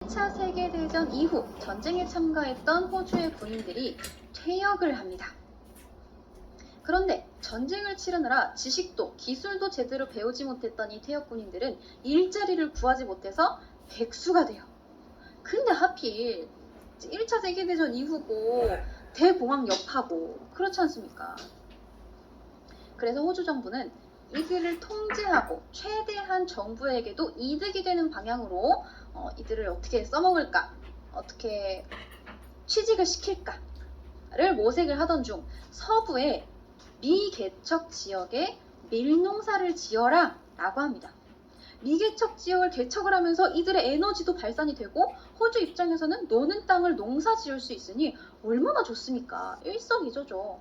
2차 세계대전 이후 전쟁에 참가했던 호주의 군인들이 퇴역을 합니다. 그런데 전쟁을 치르느라 지식도 기술도 제대로 배우지 못했던 이 퇴역 군인들은 일자리를 구하지 못해서 백수가 돼요. 근데 하필 1차 세계대전 이후고 대공황 여파고 그렇지 않습니까? 그래서 호주 정부는 이들을 통제하고 최대한 정부에게도 이득이 되는 방향으로 이들을 어떻게 써먹을까, 어떻게 취직을 시킬까를 모색을 하던 중 서부의 미개척 지역에 밀농사를 지어라 라고 합니다. 미개척 지역을 개척을 하면서 이들의 에너지도 발산이 되고 호주 입장에서는 노는 땅을 농사 지을 수 있으니 얼마나 좋습니까? 일석이조죠.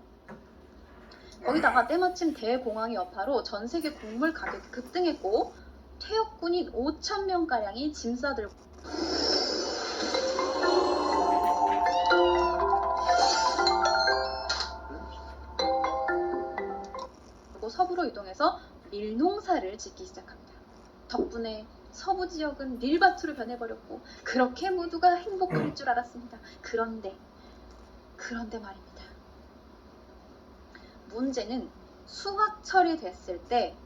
거기다가 때마침 대공황의 여파로 전 세계 곡물 가격이 급등했고 퇴역군인 5,000명가량이 짐 싸들고 서부로 이동해서 밀농사를 짓기 시작합니다. 덕분에 서부 지역은 밀밭으로 변해버렸고 그렇게 모두가 행복할 줄 알았습니다. 그런데 말입니다. 문제는 수확철이 됐을 때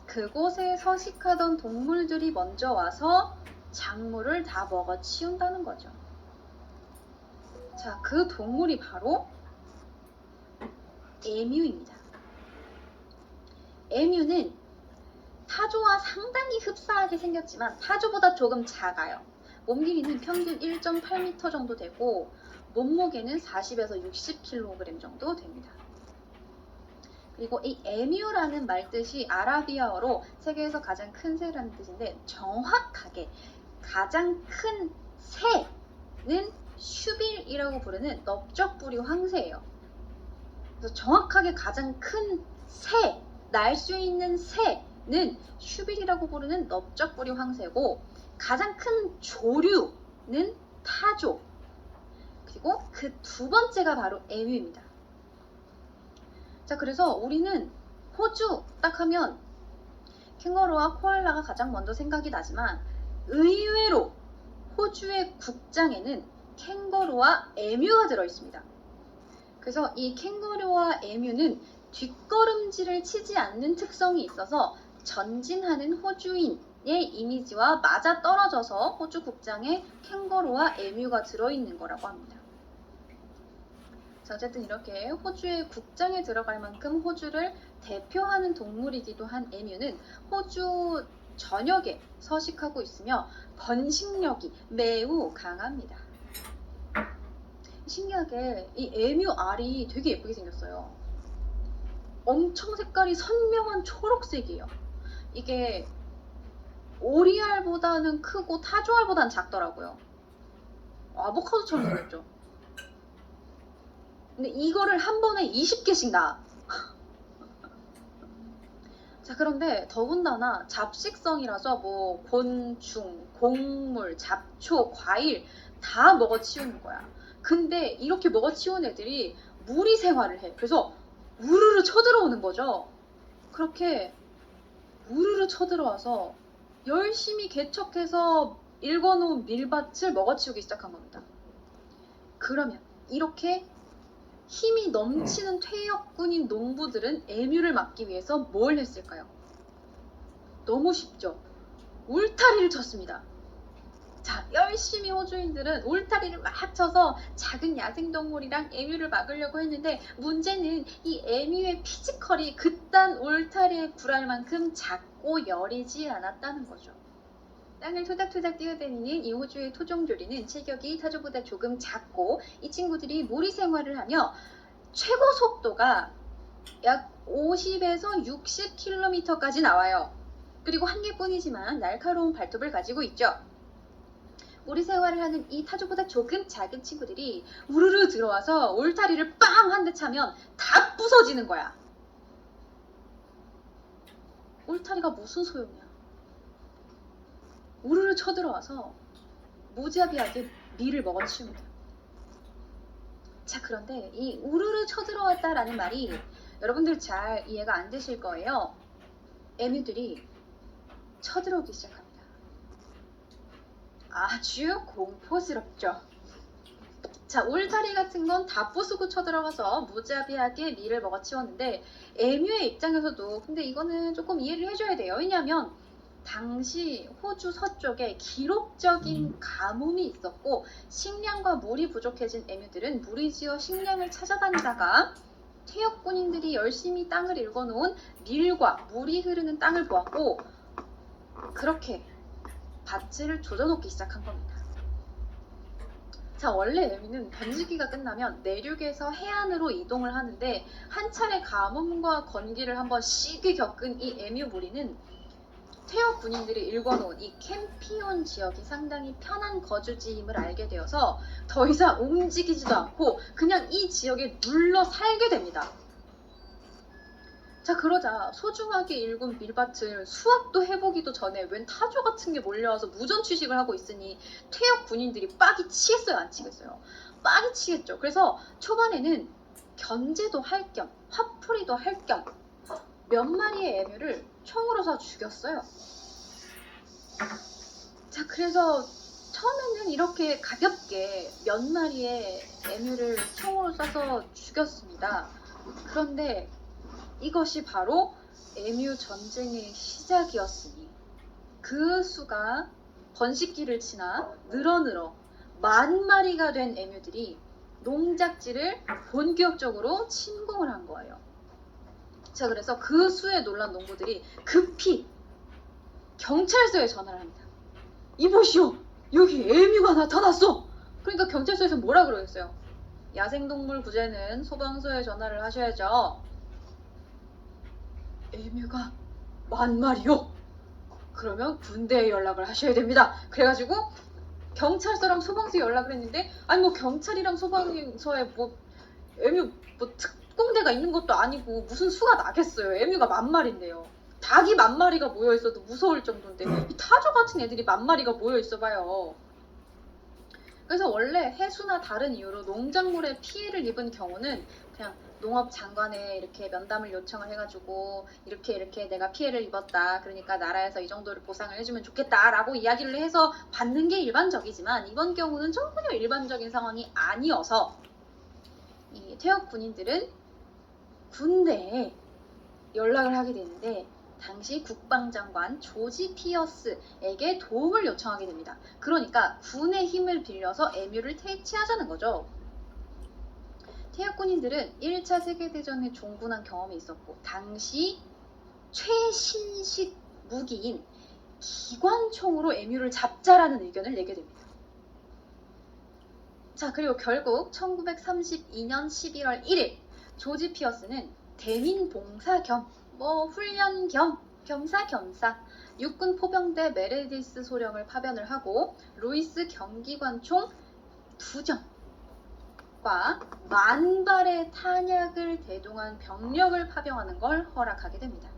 그곳에 서식하던 동물들이 먼저 와서 작물을 다 먹어치운다는 거죠. 자, 그 동물이 바로 에뮤입니다. 에뮤는 타조와 상당히 흡사하게 생겼지만 타조보다 조금 작아요. 몸 길이는 평균 1.8m 정도 되고 몸무게는 40에서 60kg 정도 됩니다. 그리고 이 에뮤라는 말뜻이 아라비아어로 세계에서 가장 큰 새라는 뜻인데 정확하게 가장 큰 새는 슈빌이라고 부르는 넓적부리 황새예요. 그래서 정확하게 가장 큰 새, 날 수 있는 새는 슈빌이라고 부르는 넓적부리 황새고 가장 큰 조류는 타조, 그리고 그 두 번째가 바로 에뮤입니다. 자, 그래서 우리는 호주 딱 하면 캥거루와 코알라가 가장 먼저 생각이 나지만 의외로 호주의 국장에는 캥거루와 에뮤가 들어있습니다. 그래서 이 캥거루와 에뮤는 뒷걸음질을 치지 않는 특성이 있어서 전진하는 호주인의 이미지와 맞아떨어져서 호주 국장에 캥거루와 에뮤가 들어있는 거라고 합니다. 어쨌든 이렇게 호주의 국장에 들어갈 만큼 호주를 대표하는 동물이기도 한 에뮤는 호주 전역에 서식하고 있으며 번식력이 매우 강합니다. 신기하게 이 에뮤 알이 되게 예쁘게 생겼어요. 엄청 색깔이 선명한 초록색이에요. 이게 오리알보다는 크고 타조알보다는 작더라고요. 아보카도처럼 생겼죠. 근데 이거를 한 번에 20개씩 낳아. 자, 그런데 더군다나 잡식성이라서 뭐 곤충, 곡물, 잡초, 과일 다 먹어치우는 거야. 근데 이렇게 먹어치운 애들이 무리 생활을 해. 그래서 우르르 쳐들어오는 거죠. 그렇게 우르르 쳐들어와서 열심히 개척해서 일궈놓은 밀밭을 먹어치우기 시작한 겁니다. 그러면 이렇게 힘이 넘치는 퇴역군인 농부들은 에뮤를 막기 위해서 뭘 했을까요? 너무 쉽죠. 울타리를 쳤습니다. 자, 열심히 호주인들은 울타리를 막 쳐서 작은 야생동물이랑 에뮤를 막으려고 했는데 문제는 이 에뮤의 피지컬이 그딴 울타리에 굴할 만큼 작고 여리지 않았다는 거죠. 땅을 토닥토닥 뛰어다니는 이 호주의 토종조리는 체격이 타조보다 조금 작고 이 친구들이 무리 생활을 하며 최고 속도가 약 50에서 60km까지 나와요. 그리고 한 개뿐이지만 날카로운 발톱을 가지고 있죠. 무리 생활을 하는 이 타조보다 조금 작은 친구들이 우르르 들어와서 울타리를 빵 한 대 차면 다 부서지는 거야. 울타리가 무슨 소용이야. 우르르 쳐들어와서 무자비하게 밀을 먹어치웁니다. 자, 그런데 이 우르르 쳐들어왔다라는 말이 여러분들 잘 이해가 안 되실 거예요. 에뮤들이 쳐들어오기 시작합니다. 아주 공포스럽죠. 자, 울타리 같은 건 다 부수고 쳐들어가서 무자비하게 밀을 먹어치웠는데 에뮤의 입장에서도 근데 이거는 조금 이해를 해줘야 돼요. 왜냐하면 당시 호주 서쪽에 기록적인 가뭄이 있었고 식량과 물이 부족해진 에뮤들은 무리지어 식량을 찾아다니다가 퇴역 군인들이 열심히 땅을 일궈놓은 밀과 물이 흐르는 땅을 보았고 그렇게 밭을 조져놓기 시작한 겁니다. 자, 원래 에뮤는 번지기가 끝나면 내륙에서 해안으로 이동을 하는데 한 차례 가뭄과 건기를 한번 시기 겪은 이 에뮤 무리는 퇴역 군인들이 일궈놓은 이 캠피온 지역이 상당히 편한 거주지임을 알게 되어서 더 이상 움직이지도 않고 그냥 이 지역에 눌러 살게 됩니다. 자, 그러자 소중하게 일군 밀밭을 수확도 해보기도 전에 웬 타조 같은 게 몰려와서 무전 취식을 하고 있으니 퇴역 군인들이 빡이 치겠어요, 안 치겠어요? 빡이 치겠죠. 그래서 초반에는 견제도 할 겸 화풀이도 할 겸 몇 마리의 에뮤를 총으로 쏴 죽였어요. 자, 그래서 처음에는 이렇게 가볍게 몇 마리의 에뮤를 총으로 쏴서 죽였습니다. 그런데 이것이 바로 에뮤 전쟁의 시작이었으니 그 수가 번식기를 지나 늘어 10,000마리가 된 에뮤들이 농작지를 본격적으로 침공을 한 거예요. 자, 그래서 그 수에 놀란 농부들이 급히 경찰서에 전화를 합니다. 이보시오, 여기 에뮤가 나타났어. 그러니까 경찰서에서 뭐라 그러겠어요? 야생동물 구제는 소방서에 전화를 하셔야죠. 에뮤가 10,000마리요? 그러면 군대에 연락을 하셔야 됩니다. 그래가지고 경찰서랑 소방서에 연락을 했는데 아니 뭐 경찰이랑 소방서에 뭐 에뮤 뭐 특공대가 있는 것도 아니고 무슨 수가 나겠어요. 에뮤가 10,000마리인데요. 닭이 10,000마리가 모여있어도 무서울 정도인데 이 타조 같은 애들이 10,000마리가 모여있어봐요. 그래서 원래 해수나 다른 이유로 농작물에 피해를 입은 경우는 그냥 농업장관에 이렇게 면담을 요청을 해가지고 이렇게 내가 피해를 입었다. 그러니까 나라에서 이 정도를 보상을 해주면 좋겠다라고 이야기를 해서 받는 게 일반적이지만 이번 경우는 전혀 일반적인 상황이 아니어서 이 퇴역 군인들은 군대에 연락을 하게 되는데 당시 국방장관 조지 피어스에게 도움을 요청하게 됩니다. 그러니까 군의 힘을 빌려서 에뮤를 퇴치하자는 거죠. 퇴역 군인들은 1차 세계대전에 종군한 경험이 있었고 당시 최신식 무기인 기관총으로 에뮤를 잡자라는 의견을 내게 됩니다. 자, 그리고 결국 1932년 11월 1일 조지 피어스는 대민 봉사 겸 훈련 겸 겸사겸사 육군 포병대 메레디스 소령을 파견을 하고 루이스 경기관총 2정과 10,000발의 탄약을 대동한 병력을 파병하는 걸 허락하게 됩니다.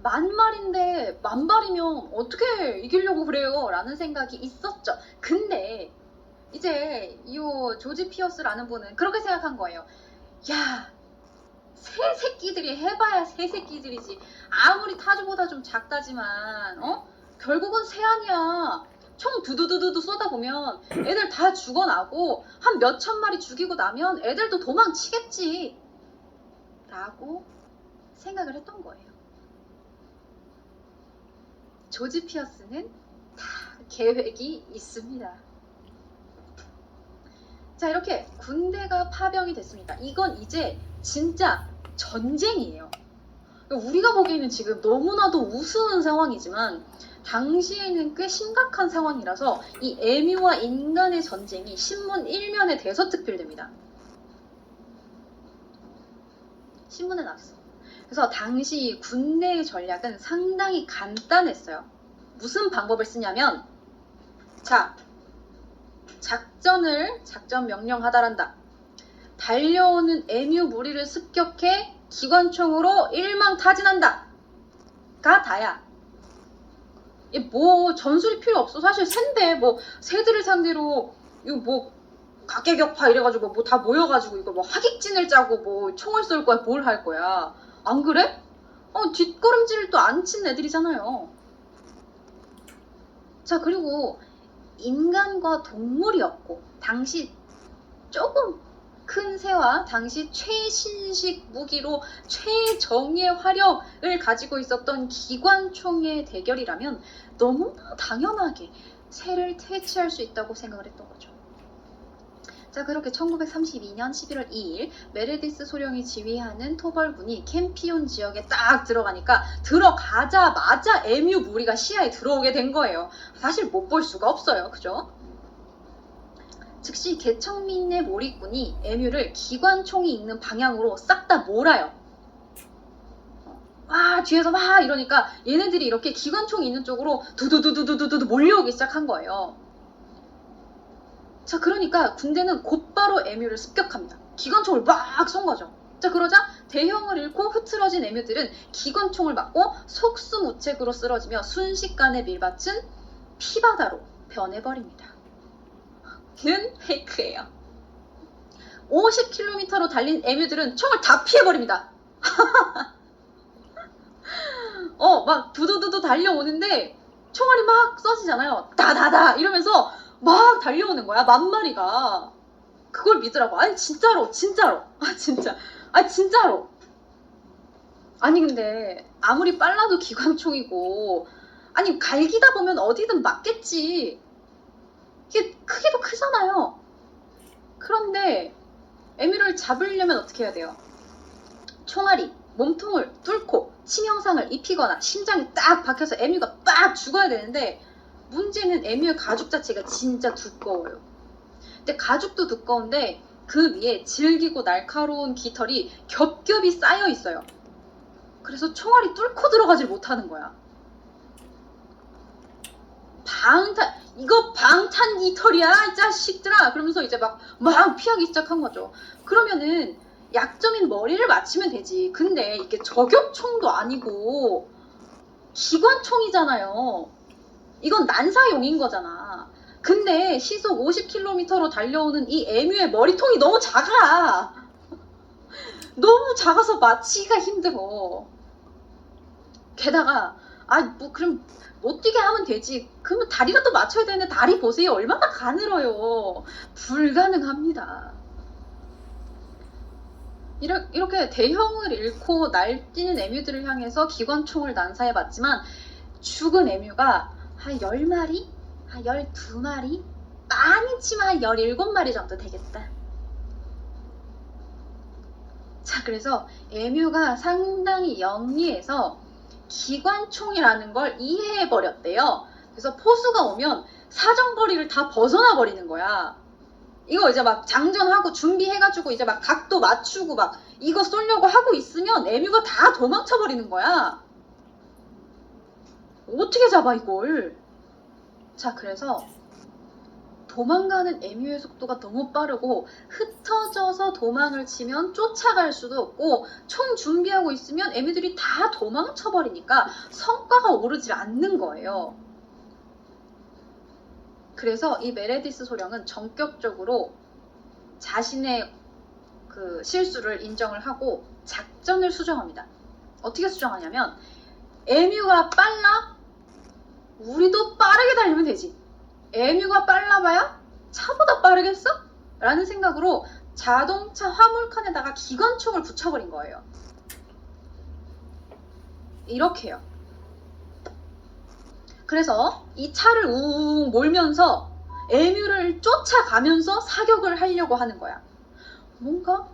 10,000마리인데 10,000발이면 어떻게 이기려고 그래요? 라는 생각이 있었죠. 근데 이제 이 조지 피어스라는 분은 그렇게 생각한 거예요. 야, 새 새끼들이 해봐야 새 새끼들이지. 아무리 타조보다 좀 작다지만 결국은 새 아니야. 총 두두두두두 쏟아보면 애들 다 죽어나고 한 몇천 마리 죽이고 나면 애들도 도망치겠지 라고 생각을 했던 거예요. 조지 피어스는 다 계획이 있습니다. 자, 이렇게 군대가 파병이 됐습니다. 이건 이제 진짜 전쟁이에요. 우리가 보기에는 지금 너무나도 우스운 상황이지만 당시에는 꽤 심각한 상황이라서 이 에뮤와 인간의 전쟁이 신문 1면에 대서특필됩니다. 신문에 나왔어. 그래서 당시 군대의 전략은 상당히 간단했어요. 무슨 방법을 쓰냐면 자, 작전 명령하다란다. 달려오는 에뮤 무리를 습격해 기관총으로 일망타진한다. 가 다야. 뭐 전술이 필요 없어. 사실 샌데 뭐 새들을 상대로 이거 뭐 각계격파 이래가지고 뭐 다 모여가지고 이거 뭐 하객진을 짜고 뭐 총을 쏠 거야. 뭘 할 거야. 안 그래? 뒷걸음질을 또 안 친 애들이잖아요. 자, 그리고 인간과 동물이었고 당시 조금 큰 새와 당시 최신식 무기로 최정예 화력을 가지고 있었던 기관총의 대결이라면 너무나 당연하게 새를 퇴치할 수 있다고 생각을 했던 거죠. 자, 그렇게 1932년 11월 2일 메레디스 소령이 지휘하는 토벌군이 캠피온 지역에 딱 들어가니까 들어가자마자 에뮤 무리가 시야에 들어오게 된 거예요. 사실 못 볼 수가 없어요. 그죠? 즉시 개청민의 몰입군이 에뮤를 기관총이 있는 방향으로 싹 다 몰아요. 와, 뒤에서 막 이러니까 얘네들이 이렇게 기관총이 있는 쪽으로 두두두두두두두 몰려오기 시작한 거예요. 자, 그러니까 군대는 곧바로 에뮤를 습격합니다. 기관총을 막 쏜 거죠. 자, 그러자 대형을 잃고 흐트러진 에뮤들은 기관총을 맞고 속수무책으로 쓰러지며 순식간에 밀밭은 피바다로 변해버립니다. 는 페이크예요. 50km로 달린 에뮤들은 총을 다 피해버립니다. 막 두두두두 달려오는데 총알이 막 쏘지잖아요. 다다다 이러면서 막 달려오는 거야. 만 마리가. 그걸 믿으라고. 아니 진짜로. 진짜로. 아니 근데 아무리 빨라도 기관총이고 아니 갈기다 보면 어디든 맞겠지. 이게 크기도 크잖아요. 그런데 에뮤를 잡으려면 어떻게 해야 돼요? 총알이 몸통을 뚫고 치명상을 입히거나 심장이 딱 박혀서 에뮤가 빡 죽어야 되는데 문제는 에뮤의 가죽 자체가 진짜 두꺼워요. 근데 가죽도 두꺼운데 그 위에 질기고 날카로운 깃털이 겹겹이 쌓여 있어요. 그래서 총알이 뚫고 들어가질 못하는 거야. 이거 방탄 깃털이야 이 자식들아 그러면서 이제 막 피하기 시작한 거죠. 그러면은 약점인 머리를 맞추면 되지. 근데 이게 저격총도 아니고 기관총이잖아요. 이건 난사용인 거잖아. 근데 시속 50km로 달려오는 이 에뮤의 머리통이 너무 작아. 너무 작아서 맞히기가 힘들어. 게다가 그럼 못 뛰게 하면 되지. 그러면 다리라도 맞춰야 되는데 다리 보세요. 얼마나 가늘어요. 불가능합니다. 이렇게 대형을 잃고 날뛰는 에뮤들을 향해서 기관총을 난사해봤지만 죽은 에뮤가 한 10마리? 한 12마리? 많이 치면 한 17마리 정도 되겠다. 자, 그래서 에뮤가 상당히 영리해서 기관총이라는 걸 이해해버렸대요. 그래서 포수가 오면 사정거리를 다 벗어나 버리는 거야. 이거 이제 막 장전하고 준비해가지고 이제 막 각도 맞추고 막 이거 쏘려고 하고 있으면 에뮤가 다 도망쳐 버리는 거야. 어떻게 잡아 이걸? 자, 그래서 도망가는 에뮤의 속도가 너무 빠르고 흩어져서 도망을 치면 쫓아갈 수도 없고 총 준비하고 있으면 에뮤들이 다 도망쳐 버리니까 성과가 오르질 않는 거예요. 그래서 이 메레디스 소령은 전격적으로 자신의 그 실수를 인정을 하고 작전을 수정합니다. 어떻게 수정하냐면 에뮤가 빨라? 우리도 빠르게 달리면 되지. 에뮤가 빨라봐야 차보다 빠르겠어? 라는 생각으로 자동차 화물칸에다가 기관총을 붙여버린 거예요. 이렇게요. 그래서 이 차를 우웅 몰면서 에뮤를 쫓아가면서 사격을 하려고 하는 거야. 뭔가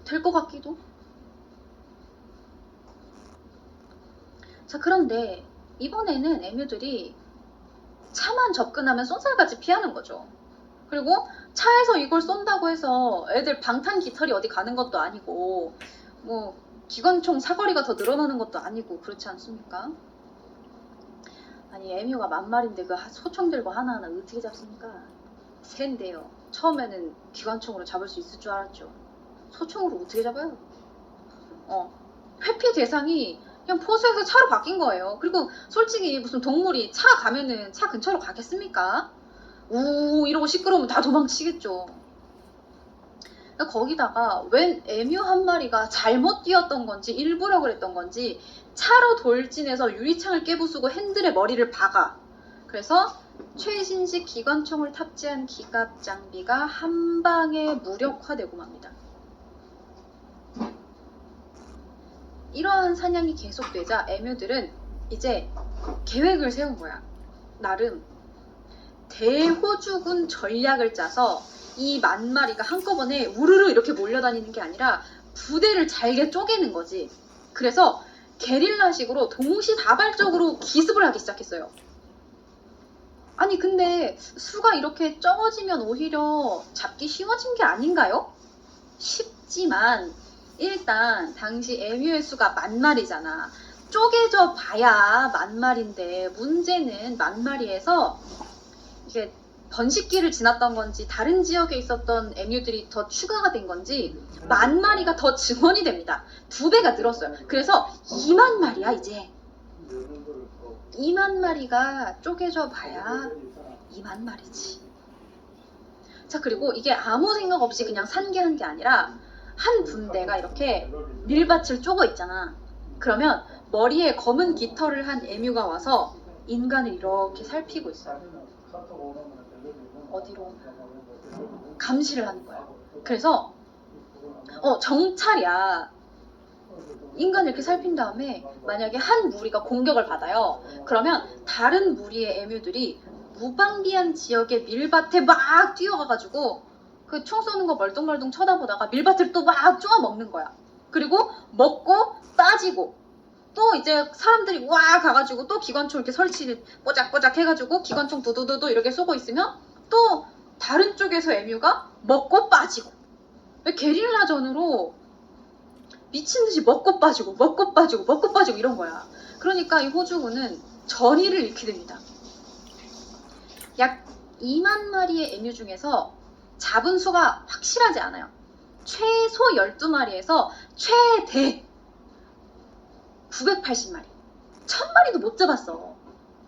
될 것 같기도. 자, 그런데 이번에는 에뮤들이 차만 접근하면 쏜살같이 피하는 거죠. 그리고 차에서 이걸 쏜다고 해서 애들 방탄 깃털이 어디 가는 것도 아니고 뭐 기관총 사거리가 더 늘어나는 것도 아니고 그렇지 않습니까? 아니 에뮤가 10,000마리인데 그 소총 들고 하나하나 어떻게 잡습니까? 샌데요. 처음에는 기관총으로 잡을 수 있을 줄 알았죠. 소총으로 어떻게 잡아요? 회피 대상이 그냥 포수에서 차로 바뀐 거예요. 그리고 솔직히 무슨 동물이 차 가면은 차 근처로 가겠습니까? 우 이러고 시끄러우면 다 도망치겠죠. 거기다가 웬 에뮤 한 마리가 잘못 뛰었던 건지 일부러 그랬던 건지 차로 돌진해서 유리창을 깨부수고 핸들에 머리를 박아. 그래서 최신식 기관총을 탑재한 기갑 장비가 한 방에 무력화되고 맙니다. 이러한 사냥이 계속되자 에뮤들은 이제 계획을 세운 거야. 나름 대호주군 전략을 짜서 이 10,000마리가 한꺼번에 우르르 이렇게 몰려다니는 게 아니라 부대를 잘게 쪼개는 거지. 그래서 게릴라식으로 동시다발적으로 기습을 하기 시작했어요. 아니 근데 수가 이렇게 적어지면 오히려 잡기 쉬워진 게 아닌가요? 쉽지만 일단 당시 에뮤의 수가 10,000마리잖아. 쪼개져 봐야 10,000마리인데 문제는 10,000마리에서 이게 번식기를 지났던 건지 다른 지역에 있었던 에뮤들이 더 추가가 된 건지 10,000마리가 더 증원이 됩니다. 2배가 늘었어요. 그래서 20,000마리야 이제. 20,000마리가 쪼개져 봐야 20,000마리지. 자, 그리고 이게 아무 생각 없이 그냥 산계한 게 아니라 한 분대가 이렇게 밀밭을 쪼고 있잖아. 그러면 머리에 검은 깃털을 한 에뮤가 와서 인간을 이렇게 살피고 있어요. 어디로? 감시를 하는 거야. 그래서 정찰이야. 인간을 이렇게 살핀 다음에 만약에 한 무리가 공격을 받아요. 그러면 다른 무리의 에뮤들이 무방비한 지역의 밀밭에 막 뛰어가가지고 그 총 쏘는 거 멀뚱멀뚱 쳐다보다가 밀밭을 또 막 쪼아 먹는 거야. 그리고 먹고 빠지고 또 이제 사람들이 와 가가지고 또 기관총 이렇게 설치를 뽀짝뽀짝 해가지고 기관총 두두두두 이렇게 쏘고 있으면 또 다른 쪽에서 에뮤가 먹고 빠지고 게릴라전으로 미친듯이 먹고 빠지고 먹고 빠지고 먹고 빠지고 이런 거야. 그러니까 이 호주군은 전의를 잃게 됩니다. 약 20,000마리의 에뮤 중에서 잡은 수가 확실하지 않아요. 최소 12마리에서 최대 980마리. 1,000마리도 못 잡았어.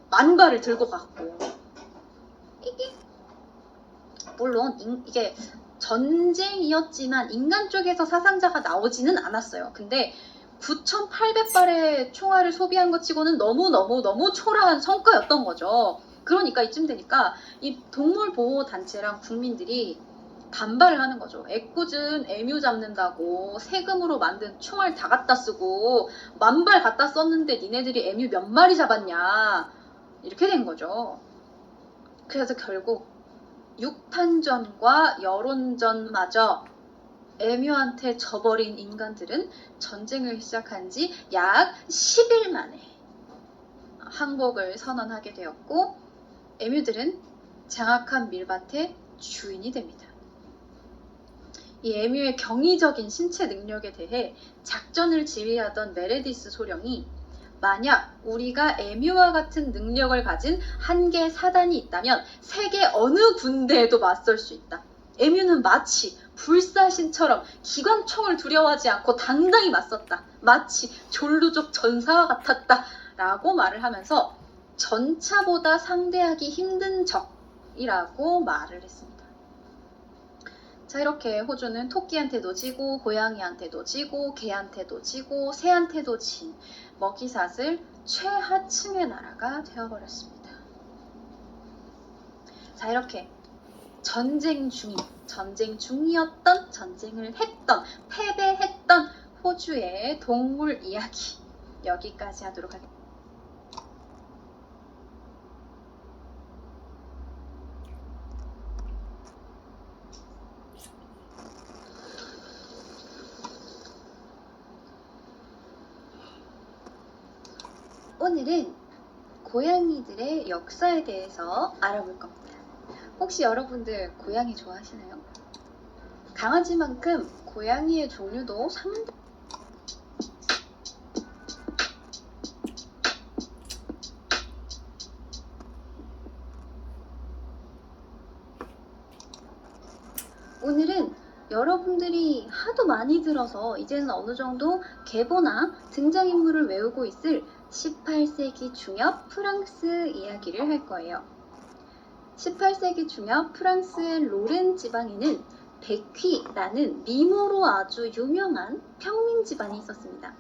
10,000발을 들고 갔고. 물론 이게 전쟁이었지만 인간 쪽에서 사상자가 나오지는 않았어요. 근데 9,800발의 총알을 소비한 것 치고는 너무 초라한 성과였던 거죠. 그러니까 이쯤 되니까 이 동물보호단체랑 국민들이 반발을 하는 거죠. 애꿎은 에뮤 잡는다고 세금으로 만든 총알 다 갖다 쓰고 10,000발 갖다 썼는데 니네들이 에뮤 몇 마리 잡았냐 이렇게 된 거죠. 그래서 결국 육탄전과 여론전마저 에뮤한테 져버린 인간들은 전쟁을 시작한 지 약 10일 만에 항복을 선언하게 되었고 에뮤들은 장악한 밀밭의 주인이 됩니다. 이 에뮤의 경이적인 신체 능력에 대해 작전을 지휘하던 메레디스 소령이 만약 우리가 에뮤와 같은 능력을 가진 한개 사단이 있다면 세계 어느 군대에도 맞설 수 있다. 에뮤는 마치 불사신처럼 기관총을 두려워하지 않고 당당히 맞섰다. 마치 졸루족 전사와 같았다. 라고 말을 하면서 전차보다 상대하기 힘든 적이라고 말을 했습니다. 자, 이렇게 호주는 토끼한테도 지고 고양이한테도 지고 개한테도 지고 새한테도 진 먹이사슬 최하층의 나라가 되어버렸습니다. 자, 이렇게 전쟁 중이었던 전쟁을 했던 패배했던 호주의 동물 이야기 여기까지 하도록 하겠습니다. 오늘은 고양이들의 역사에 대해서 알아볼 겁니다. 혹시 여러분들 고양이 좋아하시나요? 강아지만큼 고양이의 종류도 상당히 오늘은 여러분들이 하도 많이 들어서 이제는 어느 정도 계보나 등장인물을 외우고 있을 18세기 중엽 프랑스 이야기를 할 거예요. 18세기 중엽 프랑스의 로렌 지방에는 베퀴라는 미모로 아주 유명한 평민 집안이 있었습니다.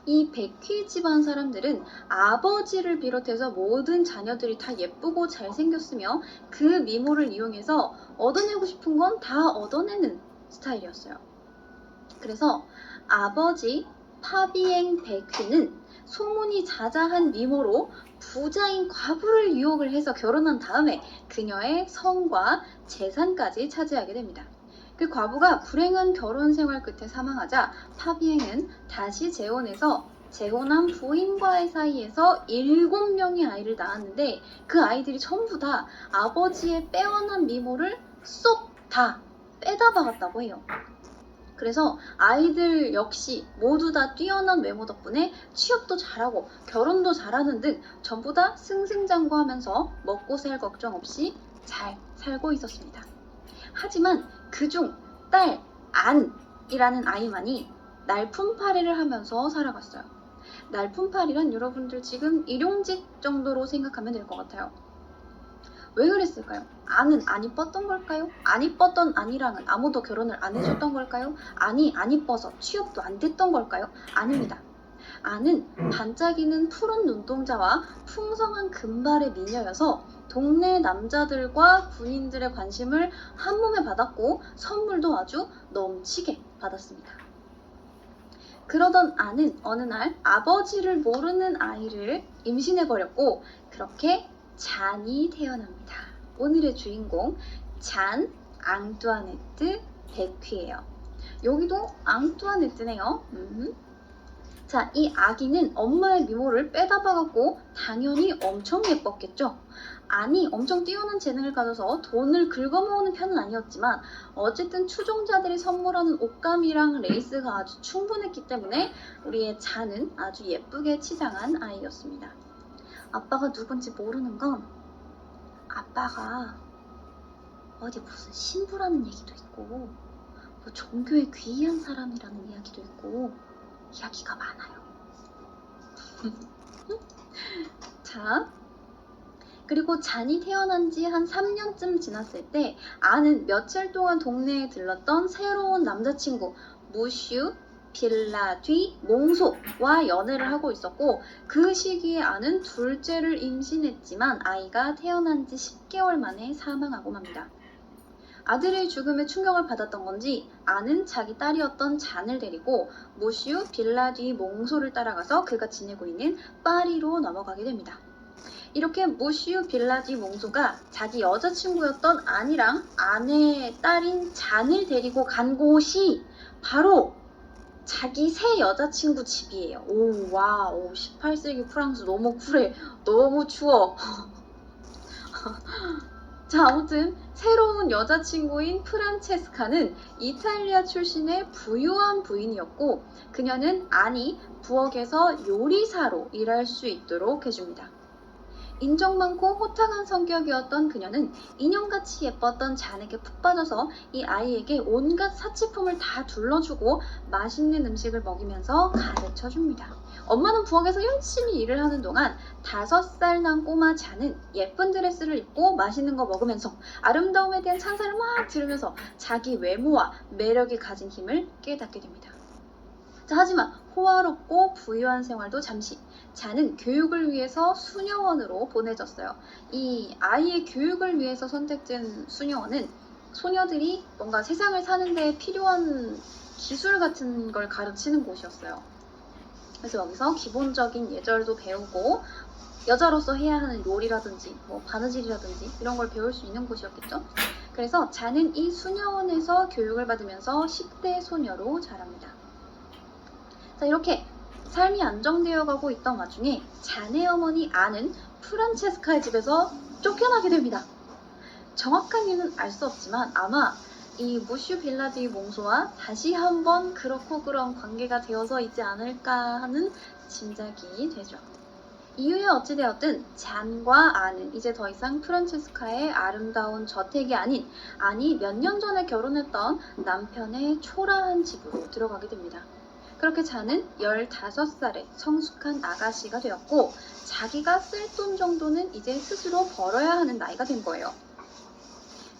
이 백휘 집안 사람들은 아버지를 비롯해서 모든 자녀들이 다 예쁘고 잘생겼으며 그 미모를 이용해서 얻어내고 싶은 건 다 얻어내는 스타일이었어요. 그래서 아버지 파비엥 백휘는 소문이 자자한 미모로 부자인 과부를 유혹을 해서 결혼한 다음에 그녀의 성과 재산까지 차지하게 됩니다. 그 과부가 불행한 결혼 생활 끝에 사망하자 파비엥은 다시 재혼해서 재혼한 부인과의 사이에서 7명의 아이를 낳았는데 그 아이들이 전부 다 아버지의 빼어난 미모를 쏙 다 빼다 박았다고 해요. 그래서 아이들 역시 모두 다 뛰어난 외모 덕분에 취업도 잘하고 결혼도 잘하는 등 전부 다 승승장구하면서 먹고 살 걱정 없이 잘 살고 있었습니다. 하지만 그중 딸 안이라는 아이만이 날품팔이를 하면서 살아갔어요. 날품팔이란 여러분들 지금 일용직 정도로 생각하면 될 것 같아요. 왜 그랬을까요? 안은 안 이뻤던 걸까요? 안 이뻤던 안이랑은 아무도 결혼을 안 해줬던 걸까요? 안이 안 이뻐서 취업도 안 됐던 걸까요? 아닙니다. 안은 반짝이는 푸른 눈동자와 풍성한 금발의 미녀여서 동네 남자들과 군인들의 관심을 한 몸에 받았고 선물도 아주 넘치게 받았습니다. 그러던 안은 어느 날 아버지를 모르는 아이를 임신해버렸고 그렇게 잔이 태어납니다. 오늘의 주인공 잔 앙뚜아네트 백휘예요. 여기도 앙뚜아네트네요. 자, 이 아기는 엄마의 미모를 빼다 박았고 당연히 엄청 예뻤겠죠. 안이 엄청 뛰어난 재능을 가져서 돈을 긁어모으는 편은 아니었지만 어쨌든 추종자들이 선물하는 옷감이랑 레이스가 아주 충분했기 때문에 우리의 잔은 아주 예쁘게 치장한 아이였습니다. 아빠가 누군지 모르는 건 아빠가 어디 무슨 신부라는 얘기도 있고 뭐 종교에 귀한 사람이라는 이야기도 있고 이야기가 많아요. 자, 그리고 잔이 태어난 지 한 3년쯤 지났을 때 아는 며칠 동안 동네에 들렀던 새로운 남자친구 무슈 빌라뒤 몽소와 연애를 하고 있었고 그 시기에 아는 둘째를 임신했지만 아이가 태어난 지 10개월 만에 사망하고 맙니다. 아들의 죽음에 충격을 받았던 건지 아는 자기 딸이었던 잔을 데리고 무슈 빌라뒤 몽소를 따라가서 그가 지내고 있는 파리로 넘어가게 됩니다. 이렇게 무슈 빌라뒤 몽소가 자기 여자친구였던 안이랑 아내의 딸인 잔을 데리고 간 곳이 바로 자기 새 여자친구 집이에요. 오, 와, 18세기 프랑스 너무 쿨해. 너무 추워. 자, 아무튼 새로운 여자친구인 프란체스카는 이탈리아 출신의 부유한 부인이었고 그녀는 안이 부엌에서 요리사로 일할 수 있도록 해줍니다. 인정 많고 호탕한 성격이었던 그녀는 인형같이 예뻤던 잔에게 푹 빠져서 이 아이에게 온갖 사치품을 다 둘러주고 맛있는 음식을 먹이면서 가르쳐줍니다. 엄마는 부엌에서 열심히 일을 하는 동안 5살 난 꼬마 잔은 예쁜 드레스를 입고 맛있는 거 먹으면서 아름다움에 대한 찬사를 막 들으면서 자기 외모와 매력이 가진 힘을 깨닫게 됩니다. 자, 하지만 호화롭고 부유한 생활도 잠시 잔은 교육을 위해서 수녀원으로 보내졌어요. 이 아이의 교육을 위해서 선택된 수녀원은 소녀들이 뭔가 세상을 사는 데 필요한 기술 같은 걸 가르치는 곳이었어요. 그래서 여기서 기본적인 예절도 배우고 여자로서 해야 하는 요리라든지 뭐 바느질이라든지 이런 걸 배울 수 있는 곳이었겠죠. 그래서 잔은 이 수녀원에서 교육을 받으면서 10대 소녀로 자랍니다. 자, 이렇게 삶이 안정되어 가고 있던 와중에 잔의 어머니 안은 프란체스카의 집에서 쫓겨나게 됩니다. 정확한 이유는 알 수 없지만 아마 이 무슈 빌라디 몽소와 다시 한번 그렇고 그런 관계가 되어서 있지 않을까 하는 짐작이 되죠. 이유에 어찌되었든 잔과 안은 이제 더 이상 프란체스카의 아름다운 저택이 아닌 안이 몇 년 전에 결혼했던 남편의 초라한 집으로 들어가게 됩니다. 그렇게 잔은 15살에 성숙한 아가씨가 되었고 자기가 쓸 돈 정도는 이제 스스로 벌어야 하는 나이가 된 거예요.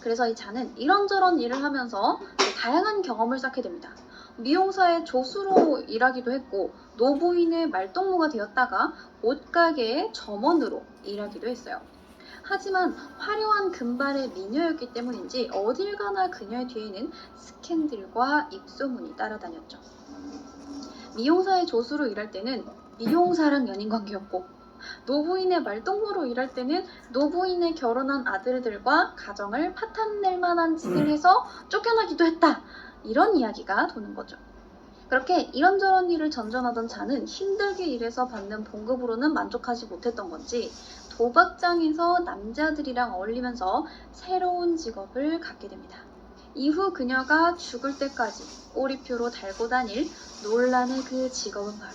그래서 이 잔은 이런저런 일을 하면서 다양한 경험을 쌓게 됩니다. 미용사의 조수로 일하기도 했고 노부인의 말동무가 되었다가 옷가게의 점원으로 일하기도 했어요. 하지만 화려한 금발의 미녀였기 때문인지 어딜 가나 그녀의 뒤에는 스캔들과 입소문이 따라다녔죠. 미용사의 조수로 일할 때는 미용사랑 연인관계였고 노부인의 말동무로 일할 때는 노부인의 결혼한 아들들과 가정을 파탄낼 만한 짓을 해서 쫓겨나기도 했다. 이런 이야기가 도는 거죠. 그렇게 이런저런 일을 전전하던 자는 힘들게 일해서 받는 봉급으로는 만족하지 못했던 건지 도박장에서 남자들이랑 어울리면서 새로운 직업을 갖게 됩니다. 이후 그녀가 죽을 때까지 꼬리표로 달고 다닐 논란의 그 직업은 바로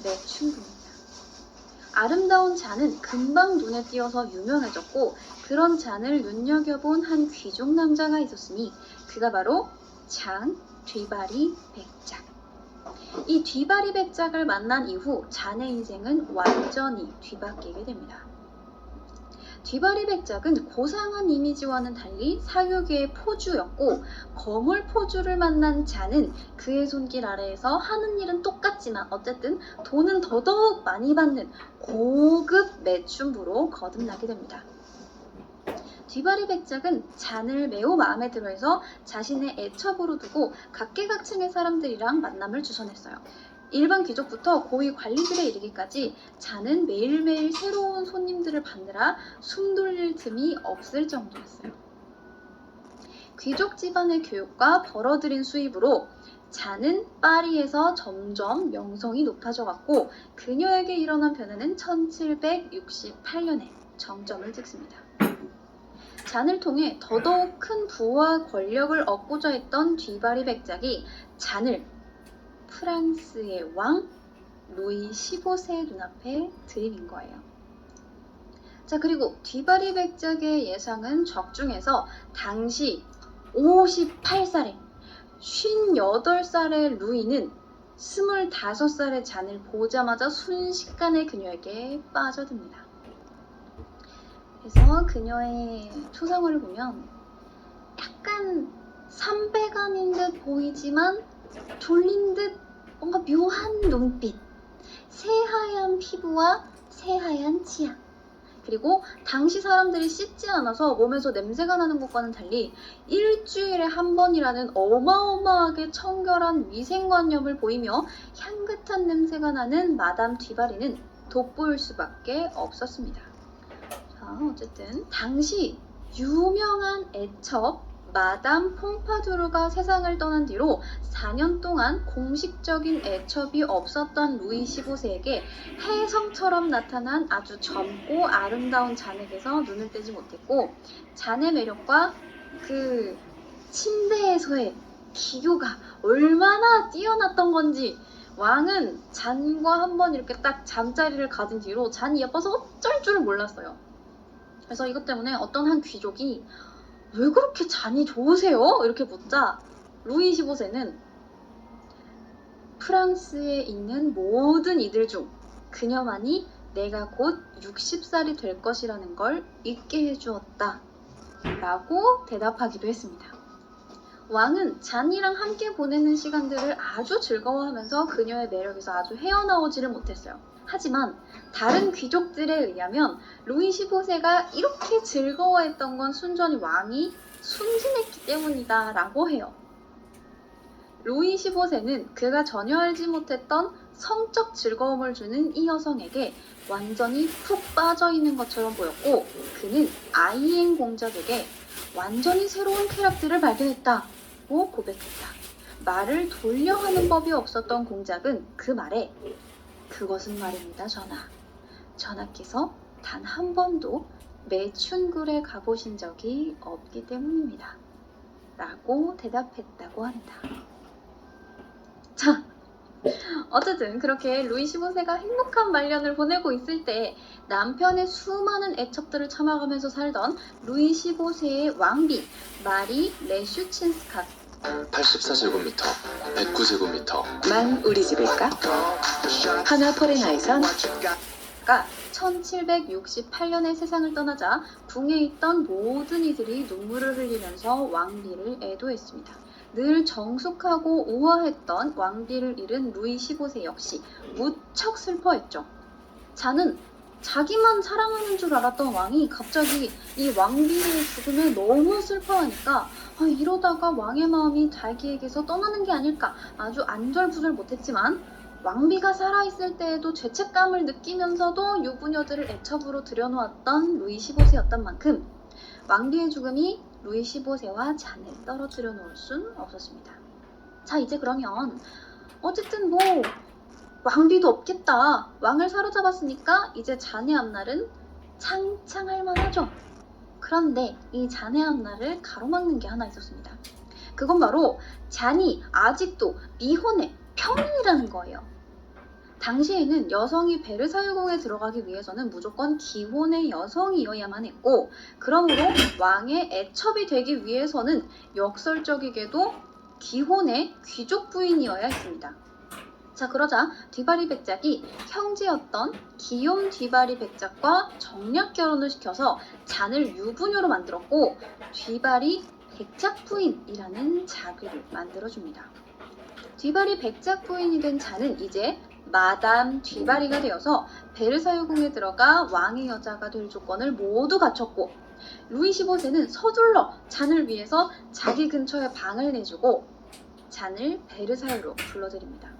매춘부입니다. 아름다운 잔은 금방 눈에 띄어서 유명해졌고 그런 잔을 눈여겨본 한 귀족 남자가 있었으니 그가 바로 장 뒤바리 백작. 이 뒤바리 백작을 만난 이후 잔의 인생은 완전히 뒤바뀌게 됩니다. 뒤바리 백작은 고상한 이미지와는 달리 사교계의 포주였고 거물 포주를 만난 잔은 그의 손길 아래에서 하는 일은 똑같지만 어쨌든 돈은 더더욱 많이 받는 고급 매춘부로 거듭나게 됩니다. 뒤바리 백작은 잔을 매우 마음에 들어해서 자신의 애첩으로 두고 각계각층의 사람들이랑 만남을 주선했어요. 일반 귀족부터 고위 관리들에 이르기까지 잔은 매일매일 새로운 손님들을 받느라 숨 돌릴 틈이 없을 정도였어요. 귀족 집안의 교육과 벌어들인 수입으로 잔은 파리에서 점점 명성이 높아져갔고 그녀에게 일어난 변화는 1768년에 정점을 찍습니다. 잔을 통해 더더욱 큰 부와 권력을 얻고자 했던 뒤바리 백작이 잔을 프랑스의 왕 루이 15세 눈앞에 들이민 거예요. 자, 그리고 뒤바리 백작의 예상은 적중해서 당시 58살에 58살의 루이는 25살의 잔을 보자마자 순식간에 그녀에게 빠져듭니다. 그래서 그녀의 초상화를 보면 약간 삼배간인 듯 보이지만 졸린 듯 뭔가 묘한 눈빛, 새하얀 피부와 새하얀 치아, 그리고 당시 사람들이 씻지 않아서 몸에서 냄새가 나는 것과는 달리 일주일에 한 번이라는 어마어마하게 청결한 위생관념을 보이며 향긋한 냄새가 나는 마담 뒤바리는 돋보일 수밖에 없었습니다. 자, 어쨌든 당시 유명한 애첩 마담 퐁파두르가 세상을 떠난 뒤로 4년 동안 공식적인 애첩이 없었던 루이 15세에게 혜성처럼 나타난 아주 젊고 아름다운 잔에게서 눈을 떼지 못했고 잔의 매력과 그 침대에서의 기교가 얼마나 뛰어났던 건지 왕은 잔과 한번 이렇게 딱 잠자리를 가진 뒤로 잔이 예뻐서 어쩔 줄을 몰랐어요. 그래서 이것 때문에 어떤 한 귀족이 왜 그렇게 잔이 좋으세요? 이렇게 묻자 루이 15세는 프랑스에 있는 모든 이들 중 그녀만이 내가 곧 60살이 될 것이라는 걸 잊게 해주었다 라고 대답하기도 했습니다. 왕은 잔이랑 함께 보내는 시간들을 아주 즐거워하면서 그녀의 매력에서 아주 헤어나오지를 못했어요. 하지만 다른 귀족들에 의하면 루이 15세가 이렇게 즐거워했던 건 순전히 왕이 순진했기 때문이다 라고 해요. 루이 15세는 그가 전혀 알지 못했던 성적 즐거움을 주는 이 여성에게 완전히 푹 빠져있는 것처럼 보였고 그는 아이엔 공작에게 완전히 새로운 쾌락들을 발견했다고 고백했다. 말을 돌려 하는 법이 없었던 공작은 그 말에 그것은 말입니다, 전하께서 단 한 번도 매춘굴에 가보신 적이 없기 때문입니다. 라고 대답했다고 한다. 자, 어쨌든 그렇게 루이 15세가 행복한 말년을 보내고 있을 때 남편의 수많은 애첩들을 참아가면서 살던 루이 15세의 왕비 마리 레슈친스카 84제곱미터, 109제곱미터. 만 우리 집일까? 하나 포레나이선 가 1768년에 세상을 떠나자 궁에 있던 모든 이들이 눈물을 흘리면서 왕비를 애도했습니다. 늘 정숙하고 우아했던 왕비를 잃은 루이 15세 역시 무척 슬퍼했죠. 자는 자기만 사랑하는 줄 알았던 왕이 갑자기 이 왕비의 죽음에 너무 슬퍼하니까 이러다가 왕의 마음이 자기에게서 떠나는 게 아닐까 아주 안절부절 못했지만 왕비가 살아있을 때에도 죄책감을 느끼면서도 유부녀들을 애첩으로 들여놓았던 루이 15세였던 만큼 왕비의 죽음이 루이 15세와 잔을 떨어뜨려 놓을 순 없었습니다. 자, 이제 그러면 어쨌든 뭐 왕비도 없겠다. 왕을 사로잡았으니까 이제 잔의 앞날은 창창할 만하죠. 그런데 이 잔의 앞날을 가로막는 게 하나 있었습니다. 그건 바로 잔이 아직도 미혼의 평민이라는 거예요. 당시에는 여성이 베르사유궁에 들어가기 위해서는 무조건 기혼의 여성이어야만 했고, 그러므로 왕의 애첩이 되기 위해서는 역설적이게도 기혼의 귀족 부인이어야 했습니다. 자, 그러자 뒤바리 백작이 형제였던 기욤 뒤바리 백작과 정략 결혼을 시켜서 잔을 유부녀로 만들었고 뒤바리 백작 부인이라는 자귀를 만들어줍니다. 뒤바리 백작 부인이 된 잔은 이제 마담 뒤바리가 되어서 베르사유궁에 들어가 왕의 여자가 될 조건을 모두 갖췄고, 루이 15세는 서둘러 잔을 위해서 자기 근처에 방을 내주고 잔을 베르사유로 불러들입니다.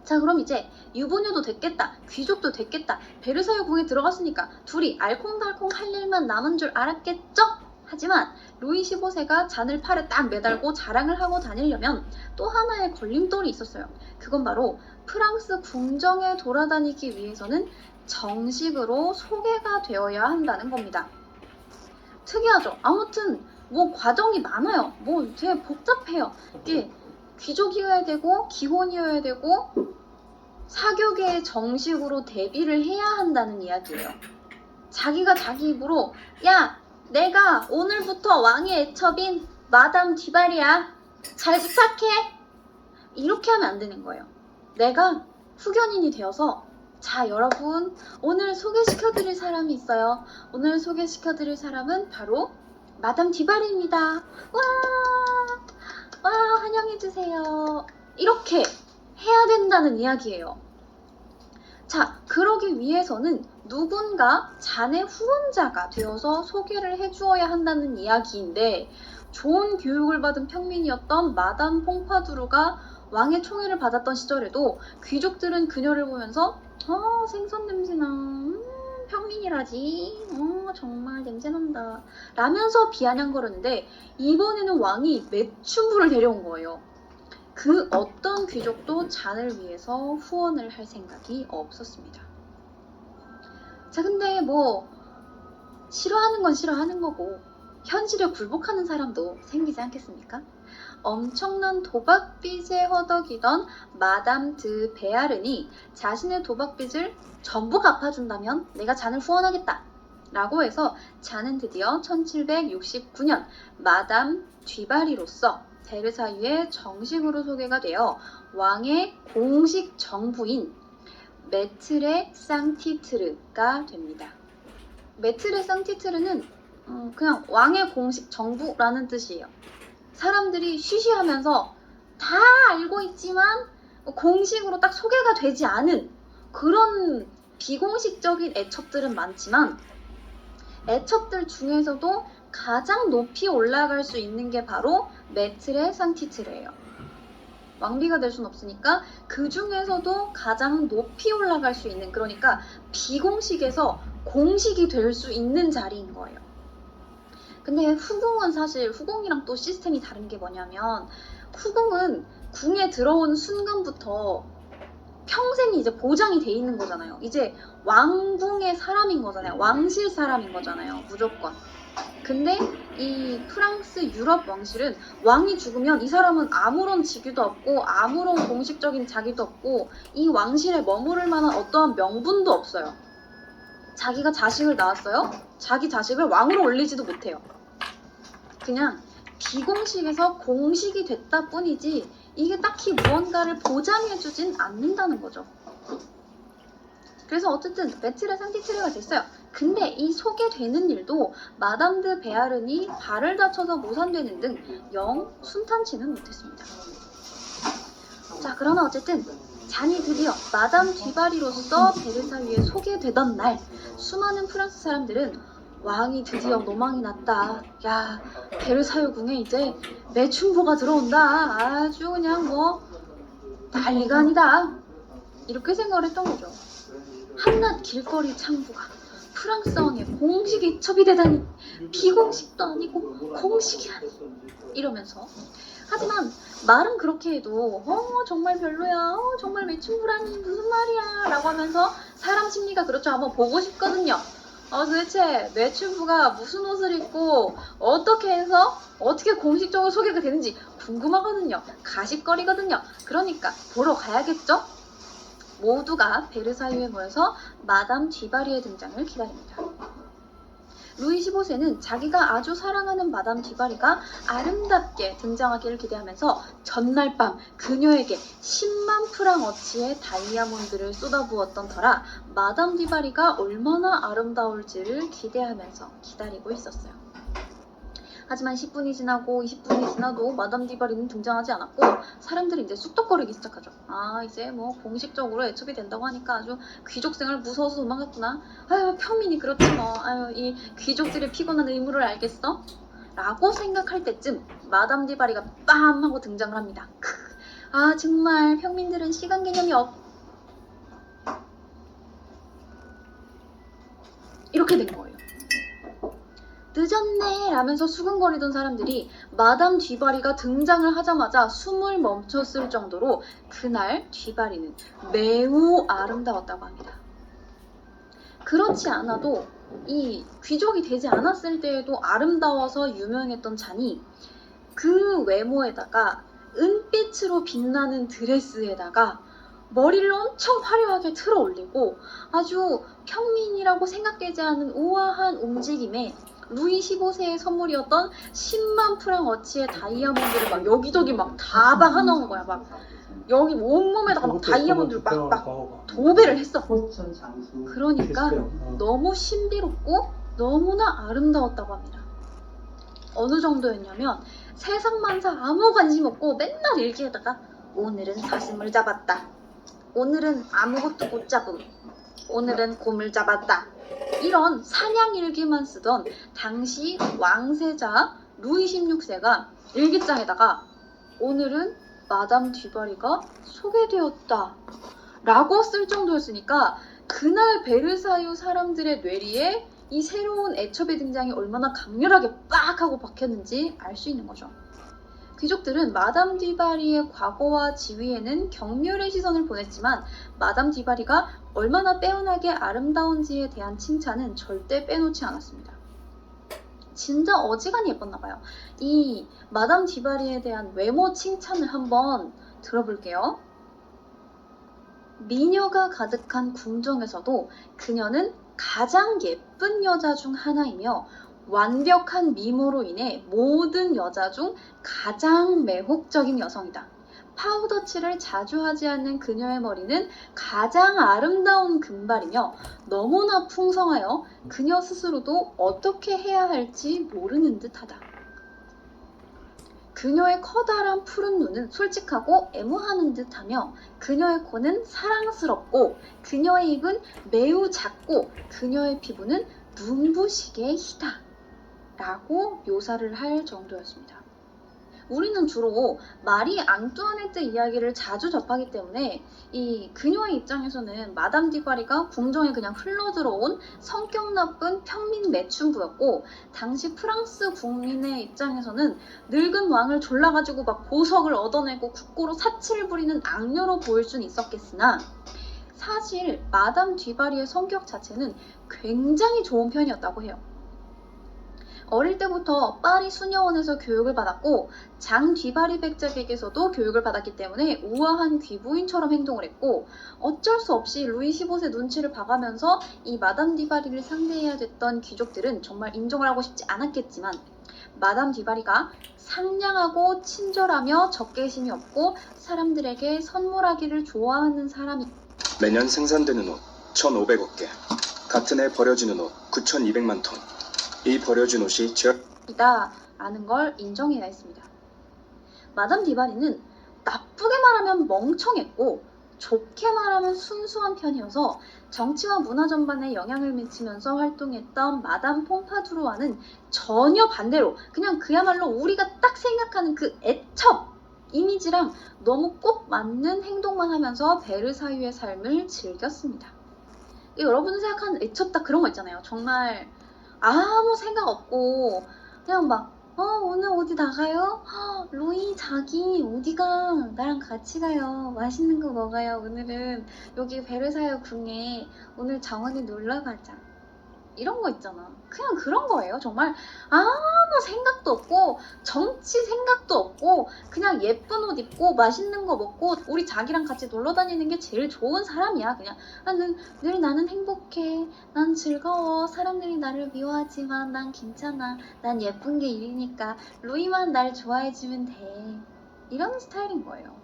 자, 그럼 이제 유부녀도 됐겠다, 귀족도 됐겠다, 베르사유궁에 들어갔으니까 둘이 알콩달콩 할 일만 남은 줄 알았겠죠? 하지만 루이 15세가 잔을 팔에 딱 매달고 자랑을 하고 다니려면 또 하나의 걸림돌이 있었어요. 그건 바로 프랑스 궁정에 돌아다니기 위해서는 정식으로 소개가 되어야 한다는 겁니다. 특이하죠? 아무튼 뭐 과정이 많아요. 뭐 되게 복잡해요. 이게 귀족이어야 되고 기혼이어야 되고 사교계에 정식으로 데뷔를 해야 한다는 이야기예요. 자기가 자기 입으로 야, 내가 오늘부터 왕의 애첩인 마담 뒤바리야, 잘 부탁해, 이렇게 하면 안 되는 거예요. 내가 후견인이 되어서 자, 여러분 오늘 소개시켜드릴 사람이 있어요. 오늘 소개시켜드릴 사람은 바로 마담 뒤바리입니다. 와, 환영해주세요. 이렇게 해야 된다는 이야기예요. 자, 그러기 위해서는 누군가 잔의 후원자가 되어서 소개를 해주어야 한다는 이야기인데, 좋은 교육을 받은 평민이었던 마담 퐁파두르가 왕의 총애를 받았던 시절에도 귀족들은 그녀를 보면서 생선 냄새나, 평민이라지, 정말 냄새난다 라면서 비아냥거렸는데, 이번에는 왕이 매춘부를 데려온 거예요. 그 어떤 귀족도 잔을 위해서 후원을 할 생각이 없었습니다. 자, 근데 뭐 싫어하는 건 싫어하는 거고 현실에 굴복하는 사람도 생기지 않겠습니까? 엄청난 도박빚에 허덕이던 마담 드 베아른이 자신의 도박빚을 전부 갚아준다면 내가 잔을 후원하겠다 라고 해서 잔은 드디어 1769년 마담 뒤바리로서 베르사유에 정식으로 소개가 되어 왕의 공식 정부인 메트레 상티트르가 됩니다. 메트레 상티트르는 그냥 왕의 공식 정부라는 뜻이에요. 사람들이 쉬쉬하면서 다 알고 있지만 공식으로 딱 소개가 되지 않은 그런 비공식적인 애첩들은 많지만, 애첩들 중에서도 가장 높이 올라갈 수 있는 게 바로 메트레 상티트르예요. 왕비가 될 순 없으니까 그 중에서도 가장 높이 올라갈 수 있는, 그러니까 비공식에서 공식이 될 수 있는 자리인 거예요. 근데 후궁은 사실 후궁이랑 또 시스템이 다른 게 뭐냐면, 후궁은 궁에 들어온 순간부터 평생이 이제 보장이 돼 있는 거잖아요. 이제 왕궁의 사람인 거잖아요. 왕실 사람인 거잖아요. 무조건. 근데 이 프랑스 유럽 왕실은 왕이 죽으면 이 사람은 아무런 직위도 없고 아무런 공식적인 자기도 없고 이 왕실에 머무를 만한 어떠한 명분도 없어요. 자기가 자식을 낳았어요? 자기 자식을 왕으로 올리지도 못해요. 그냥 비공식에서 공식이 됐다 뿐이지 이게 딱히 무언가를 보장해주진 않는다는 거죠. 그래서 어쨌든 메트레 상티트르가 됐어요. 근데 이 소개되는 일도 마담 드 베아른이 발을 다쳐서 모산되는 등 영 순탄치는 못했습니다. 자, 그러나 어쨌든 잔이 드디어 마담 뒤바리로서 베르사유에 소개되던 날, 수많은 프랑스 사람들은 왕이 드디어 노망이 났다. 야, 베르사유 궁에 이제 매춘부가 들어온다. 아주 그냥 뭐 난리가 아니다. 이렇게 생각을 했던 거죠. 한낱 길거리 창부가 프랑스 왕의 공식 입첩이 되다니, 비공식도 아니고 공식이 아니, 이러면서. 하지만 말은 그렇게 해도 정말 별로야, 정말 매춘부라니 무슨 말이야 라고 하면서 사람 심리가 그렇죠. 한번 보고 싶거든요. 도대체 매춘부가 무슨 옷을 입고 어떻게 해서 어떻게 공식적으로 소개가 되는지 궁금하거든요. 가십거리거든요. 그러니까 보러 가야겠죠? 모두가 베르사유에 모여서 마담 뒤바리의 등장을 기다립니다. 루이 15세는 자기가 아주 사랑하는 마담 뒤바리가 아름답게 등장하기를 기대하면서 전날 밤 그녀에게 10만 프랑 어치의 다이아몬드를 쏟아부었던 터라 마담 뒤바리가 얼마나 아름다울지를 기대하면서 기다리고 있었어요. 하지만 10분이 지나고 20분이 지나도 마담 뒤바리는 등장하지 않았고 사람들이 이제 쑥덕거리기 시작하죠. 아, 이제 뭐 공식적으로 애첩이 된다고 하니까 아주 귀족 생활 무서워서 도망갔구나. 아유, 평민이 그렇지 뭐. 아유, 이 귀족들의 피곤한 의무를 알겠어? 라고 생각할 때쯤 마담 뒤바리가 빰 하고 등장을 합니다. 아, 정말 평민들은 시간 개념이 이렇게 된 거예요. 늦었네 라면서 수근거리던 사람들이 마담 뒤바리가 등장을 하자마자 숨을 멈췄을 정도로 그날 뒤바리는 매우 아름다웠다고 합니다. 그렇지 않아도 이 귀족이 되지 않았을 때에도 아름다워서 유명했던 잔이 그 외모에다가 은빛으로 빛나는 드레스에다가 머리를 엄청 화려하게 틀어 올리고 아주 평민이라고 생각되지 않은 우아한 움직임에 루이 15세의 선물이었던 10만 프랑 어치의 다이아몬드를 막 여기저기 막 다 박아놓은 거야. 막 여기 온몸에다가 막 다이아몬드를 막 도배를 했어. 그러니까 너무 신비롭고 너무나 아름다웠다고 합니다. 어느 정도였냐면 세상만사 아무 관심 없고 맨날 일기에다가 오늘은 사슴을 잡았다, 오늘은 아무것도 못 잡음, 오늘은 곰을 잡았다, 이런 사냥 일기만 쓰던 당시 왕세자 루이 16세가 일기장에다가 오늘은 마담 뒤바리가 소개되었다 라고 쓸 정도였으니까 그날 베르사유 사람들의 뇌리에 이 새로운 애첩의 등장이 얼마나 강렬하게 빡 하고 박혔는지 알 수 있는 거죠. 귀족들은 마담 뒤바리의 과거와 지위에는 경멸의 시선을 보냈지만 마담 뒤바리가 얼마나 빼어나게 아름다운지에 대한 칭찬은 절대 빼놓지 않았습니다. 진짜 어지간히 예뻤나 봐요. 이 마담 뒤바리에 대한 외모 칭찬을 한번 들어볼게요. 미녀가 가득한 궁정에서도 그녀는 가장 예쁜 여자 중 하나이며 완벽한 미모로 인해 모든 여자 중 가장 매혹적인 여성이다. 파우더칠을 자주 하지 않는 그녀의 머리는 가장 아름다운 금발이며 너무나 풍성하여 그녀 스스로도 어떻게 해야 할지 모르는 듯하다. 그녀의 커다란 푸른 눈은 솔직하고 애무하는 듯하며 그녀의 코는 사랑스럽고 그녀의 입은 매우 작고 그녀의 피부는 눈부시게 희다 라고 묘사를 할 정도였습니다. 우리는 주로 마리 앙뚜아네트 이야기를 자주 접하기 때문에 이 그녀의 입장에서는 마담 뒤바리가 궁정에 그냥 흘러들어온 성격 나쁜 평민 매춘부였고 당시 프랑스 국민의 입장에서는 늙은 왕을 졸라가지고 막 보석을 얻어내고 국고로 사치를 부리는 악녀로 보일 수는 있었겠으나 사실 마담 뒤바리의 성격 자체는 굉장히 좋은 편이었다고 해요. 어릴 때부터 파리 수녀원에서 교육을 받았고 장 뒤바리 백작에게서도 교육을 받았기 때문에 우아한 귀부인처럼 행동을 했고 어쩔 수 없이 루이 15세 눈치를 봐가면서 이 마담 뒤바리를 상대해야 됐던 귀족들은 정말 인정을 하고 싶지 않았겠지만 마담 뒤바리가 상냥하고 친절하며 적개심이 없고 사람들에게 선물하기를 좋아하는 사람이 매년 생산되는 옷 1,500억 개. 같은 해 버려지는 옷 9,200만 톤. 이 버려진 옷이 이다 라는 걸 인정해야 했습니다. 마담 디바리는 나쁘게 말하면 멍청했고 좋게 말하면 순수한 편이어서 정치와 문화 전반에 영향을 미치면서 활동했던 마담 퐁파두르와는 전혀 반대로 그냥 그야말로 우리가 딱 생각하는 그 애첩 이미지랑 너무 꼭 맞는 행동만 하면서 베르사유의 삶을 즐겼습니다. 여러분이 생각하는 애첩 딱 그런 거 있잖아요. 정말 아무 생각 없고 그냥 막 오늘 어디 나가요? 로이 자기 어디가? 나랑 같이 가요. 맛있는 거 먹어요. 오늘은 여기 베르사유 궁에 오늘 정원에 놀러 가자. 이런 거 있잖아. 그냥 그런 거예요. 정말 아무 생각도 없고 정치 생각도 없고 그냥 예쁜 옷 입고 맛있는 거 먹고 우리 자기랑 같이 놀러 다니는 게 제일 좋은 사람이야. 그냥 늘 나는 행복해. 난 즐거워. 사람들이 나를 미워하지만 난 괜찮아. 난 예쁜 게 일이니까 루이만 날 좋아해주면 돼. 이런 스타일인 거예요.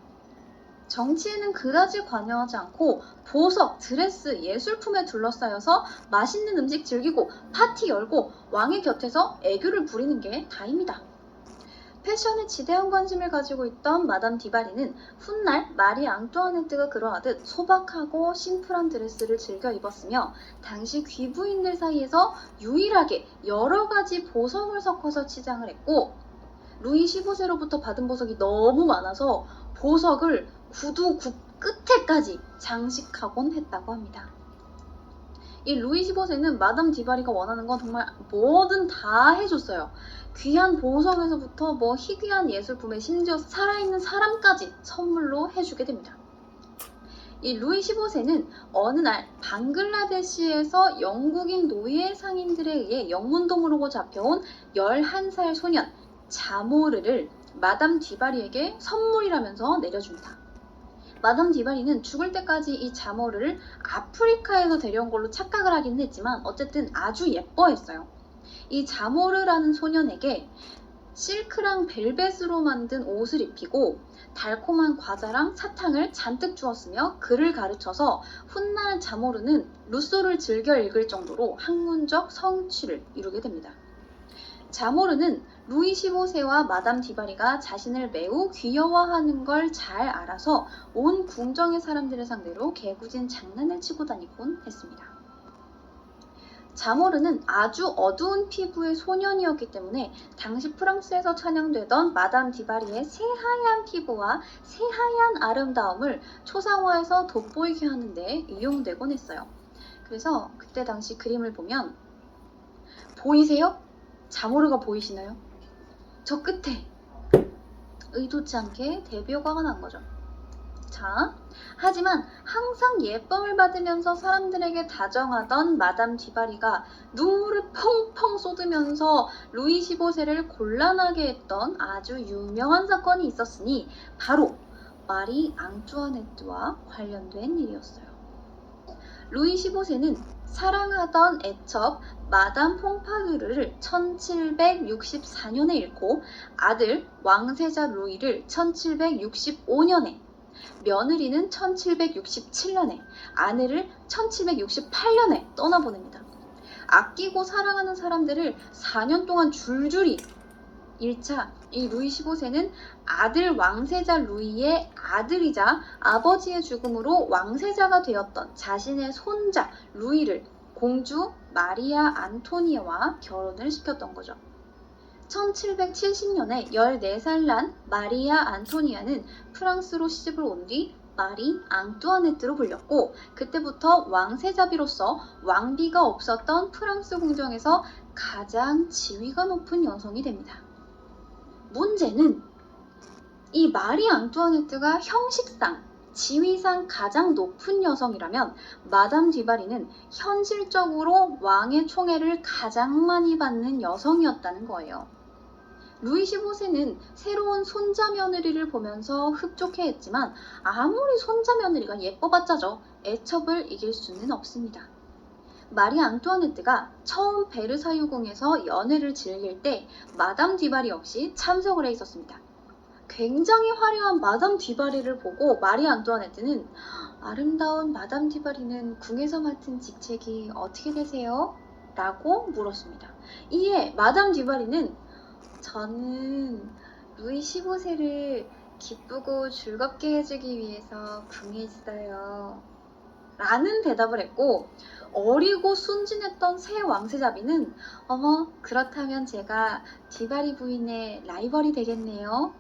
정치에는 그다지 관여하지 않고 보석, 드레스, 예술품에 둘러싸여서 맛있는 음식 즐기고 파티 열고 왕의 곁에서 애교를 부리는 게 다입니다. 패션에 지대한 관심을 가지고 있던 마담 디바리는 훗날 마리 앙뚜아네트가 그러하듯 소박하고 심플한 드레스를 즐겨 입었으며 당시 귀부인들 사이에서 유일하게 여러 가지 보석을 섞어서 치장을 했고 루이 15세로부터 받은 보석이 너무 많아서 보석을 구두 끝에까지 장식하곤 했다고 합니다. 이 루이 15세는 마담 디바리가 원하는 건 정말 뭐든 다 해줬어요. 귀한 보석에서부터 희귀한 예술품에 심지어 살아있는 사람까지 선물로 해주게 됩니다. 이 루이 15세는 어느 날 방글라데시에서 영국인 노예 상인들에 의해 영문동으로 잡혀온 11살 소년 자모르를 마담 디바리에게 선물이라면서 내려줍니다. 마담 디바리는 죽을 때까지 이 자모르를 아프리카에서 데려온 걸로 착각을 하긴 했지만 어쨌든 아주 예뻐했어요. 이 자모르라는 소년에게 실크랑 벨벳으로 만든 옷을 입히고 달콤한 과자랑 사탕을 잔뜩 주었으며 글을 가르쳐서 훗날 자모르는 루소를 즐겨 읽을 정도로 학문적 성취를 이루게 됩니다. 자모르는 루이 15세와 마담 디바리가 자신을 매우 귀여워하는 걸 잘 알아서 온 궁정의 사람들을 상대로 개구진 장난을 치고 다니곤 했습니다. 자모르는 아주 어두운 피부의 소년이었기 때문에 당시 프랑스에서 찬양되던 마담 디바리의 새하얀 피부와 새하얀 아름다움을 초상화에서 돋보이게 하는데 이용되곤 했어요. 그래서 그때 당시 그림을 보면 보이세요? 자모르가 보이시나요? 저 끝에 의도치 않게 대비효과가 난 거죠. 자, 하지만 항상 예쁨을 받으면서 사람들에게 다정하던 마담 디바리가 눈물을 펑펑 쏟으면서 루이 15세를 곤란하게 했던 아주 유명한 사건이 있었으니 바로 마리 앙뚜아네트와 관련된 일이었어요. 루이 15세는 사랑하던 애첩 마담 퐁파두르를 1764년에 잃고 아들 왕세자 루이를 1765년에 며느리는 1767년에 아내를 1768년에 떠나보냅니다. 아끼고 사랑하는 사람들을 4년 동안 줄줄이 잃자 이 루이 15세는 아들 왕세자 루이의 아들이자 아버지의 죽음으로 왕세자가 되었던 자신의 손자 루이를 공주 마리아 안토니아와 결혼을 시켰던 거죠. 1770년에 14살 난 마리아 안토니아는 프랑스로 시집을 온 뒤 마리 앙뚜아네트로 불렸고 그때부터 왕세자비로서 왕비가 없었던 프랑스 궁정에서 가장 지위가 높은 여성이 됩니다. 문제는 이 마리 앙뚜아네트가 형식상, 지위상 가장 높은 여성이라면 마담 디바리는 현실적으로 왕의 총애를 가장 많이 받는 여성이었다는 거예요. 루이 15세는 새로운 손자 며느리를 보면서 흡족해했지만 아무리 손자 며느리가 예뻐봤자죠. 애첩을 이길 수는 없습니다. 마리 앙뚜아네트가 처음 베르사유궁에서 연애를 즐길 때 마담 디바리 역시 참석을 해 있었습니다. 굉장히 화려한 마담 디바리를 보고 마리 앙뚜아네트는 아름다운 마담 디바리는 궁에서 맡은 직책이 어떻게 되세요? 라고 물었습니다. 이에 마담 디바리는 저는 루이 15세를 기쁘고 즐겁게 해주기 위해서 궁에 있어요. 라는 대답을 했고, 어리고 순진했던 새 왕세자비는 어머, 그렇다면 제가 디바리 부인의 라이벌이 되겠네요.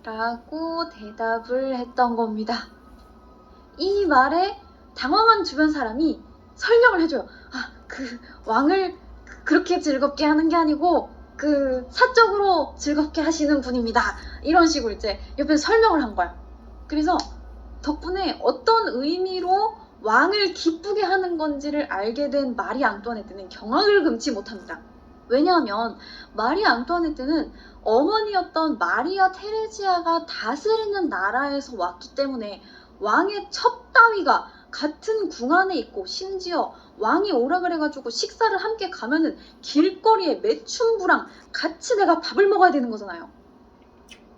라고 대답을 했던 겁니다. 이 말에 당황한 주변 사람이 설명을 해줘요. 그 왕을 그렇게 즐겁게 하는 게 아니고 사적으로 즐겁게 하시는 분입니다. 이런 식으로 이제 옆에서 설명을 한 거야. 그래서 덕분에 어떤 의미로 왕을 기쁘게 하는 건지를 알게 된 마리 앙뚜아네트는 경악을 금치 못합니다. 왜냐하면 마리 앙뚜아네트는 어머니였던 마리아 테레지아가 다스리는 나라에서 왔기 때문에 왕의 첩 따위가 같은 궁 안에 있고, 심지어 왕이 오라 그래가지고 식사를 함께 가면은 길거리에 매춘부랑 같이 내가 밥을 먹어야 되는 거잖아요.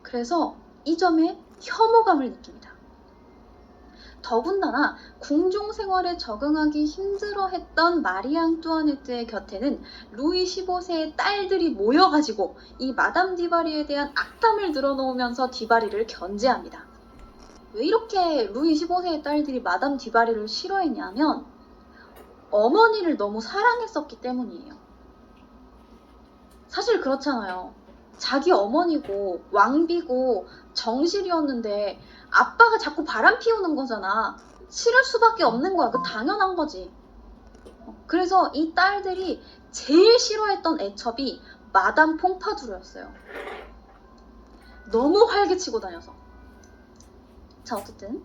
그래서 이 점에 혐오감을 느낍니다. 더군다나 궁중 생활에 적응하기 힘들어했던 마리 앙뚜아네트의 곁에는 루이 15세의 딸들이 모여가지고 이 마담 디바리에 대한 악담을 늘어놓으면서 디바리를 견제합니다. 왜 이렇게 루이 15세의 딸들이 마담 디바리를 싫어했냐면 어머니를 너무 사랑했었기 때문이에요. 사실 그렇잖아요. 자기 어머니고 왕비고 정실이었는데 아빠가 자꾸 바람 피우는 거잖아. 싫을 수밖에 없는 거야. 그 당연한 거지. 그래서 이 딸들이 제일 싫어했던 애첩이 마담 퐁파두르였어요. 너무 활개치고 다녀서. 자, 어쨌든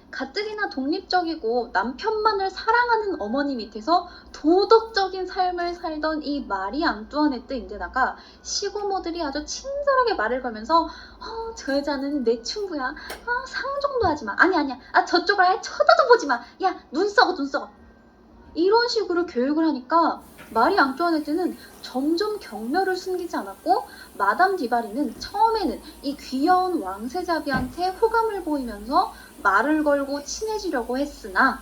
가뜩이나 독립적이고 남편만을 사랑하는 어머니 밑에서 도덕적인 삶을 살던 이 마리 앙뚜아네트인데다가 시고모들이 아주 친절하게 말을 걸면서 저 여자는 내 친구야. 상종도 하지 마. 아니야. 저쪽을 아예 쳐다도 보지 마. 야, 눈 썩어. 이런 식으로 교육을 하니까 마리 앙뚜아네트는 점점 경멸을 숨기지 않았고, 마담 디바리는 처음에는 이 귀여운 왕세자비한테 호감을 보이면서 말을 걸고 친해지려고 했으나,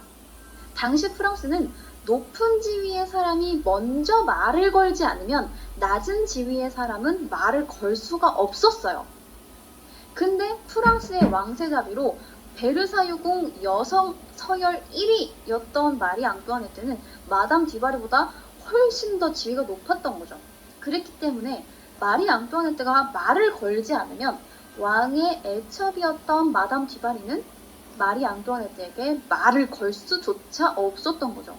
당시 프랑스는 높은 지위의 사람이 먼저 말을 걸지 않으면 낮은 지위의 사람은 말을 걸 수가 없었어요. 근데 프랑스의 왕세자비로 베르사유궁 여성 서열 1위였던 마리 앙뚜아네트는 마담 디바리보다 훨씬 더 지위가 높았던 거죠. 그랬기 때문에 마리 앙뚜아네트가 말을 걸지 않으면 왕의 애첩이었던 마담 디바리는 마리 앙뚜아네트에게 말을 걸 수조차 없었던 거죠.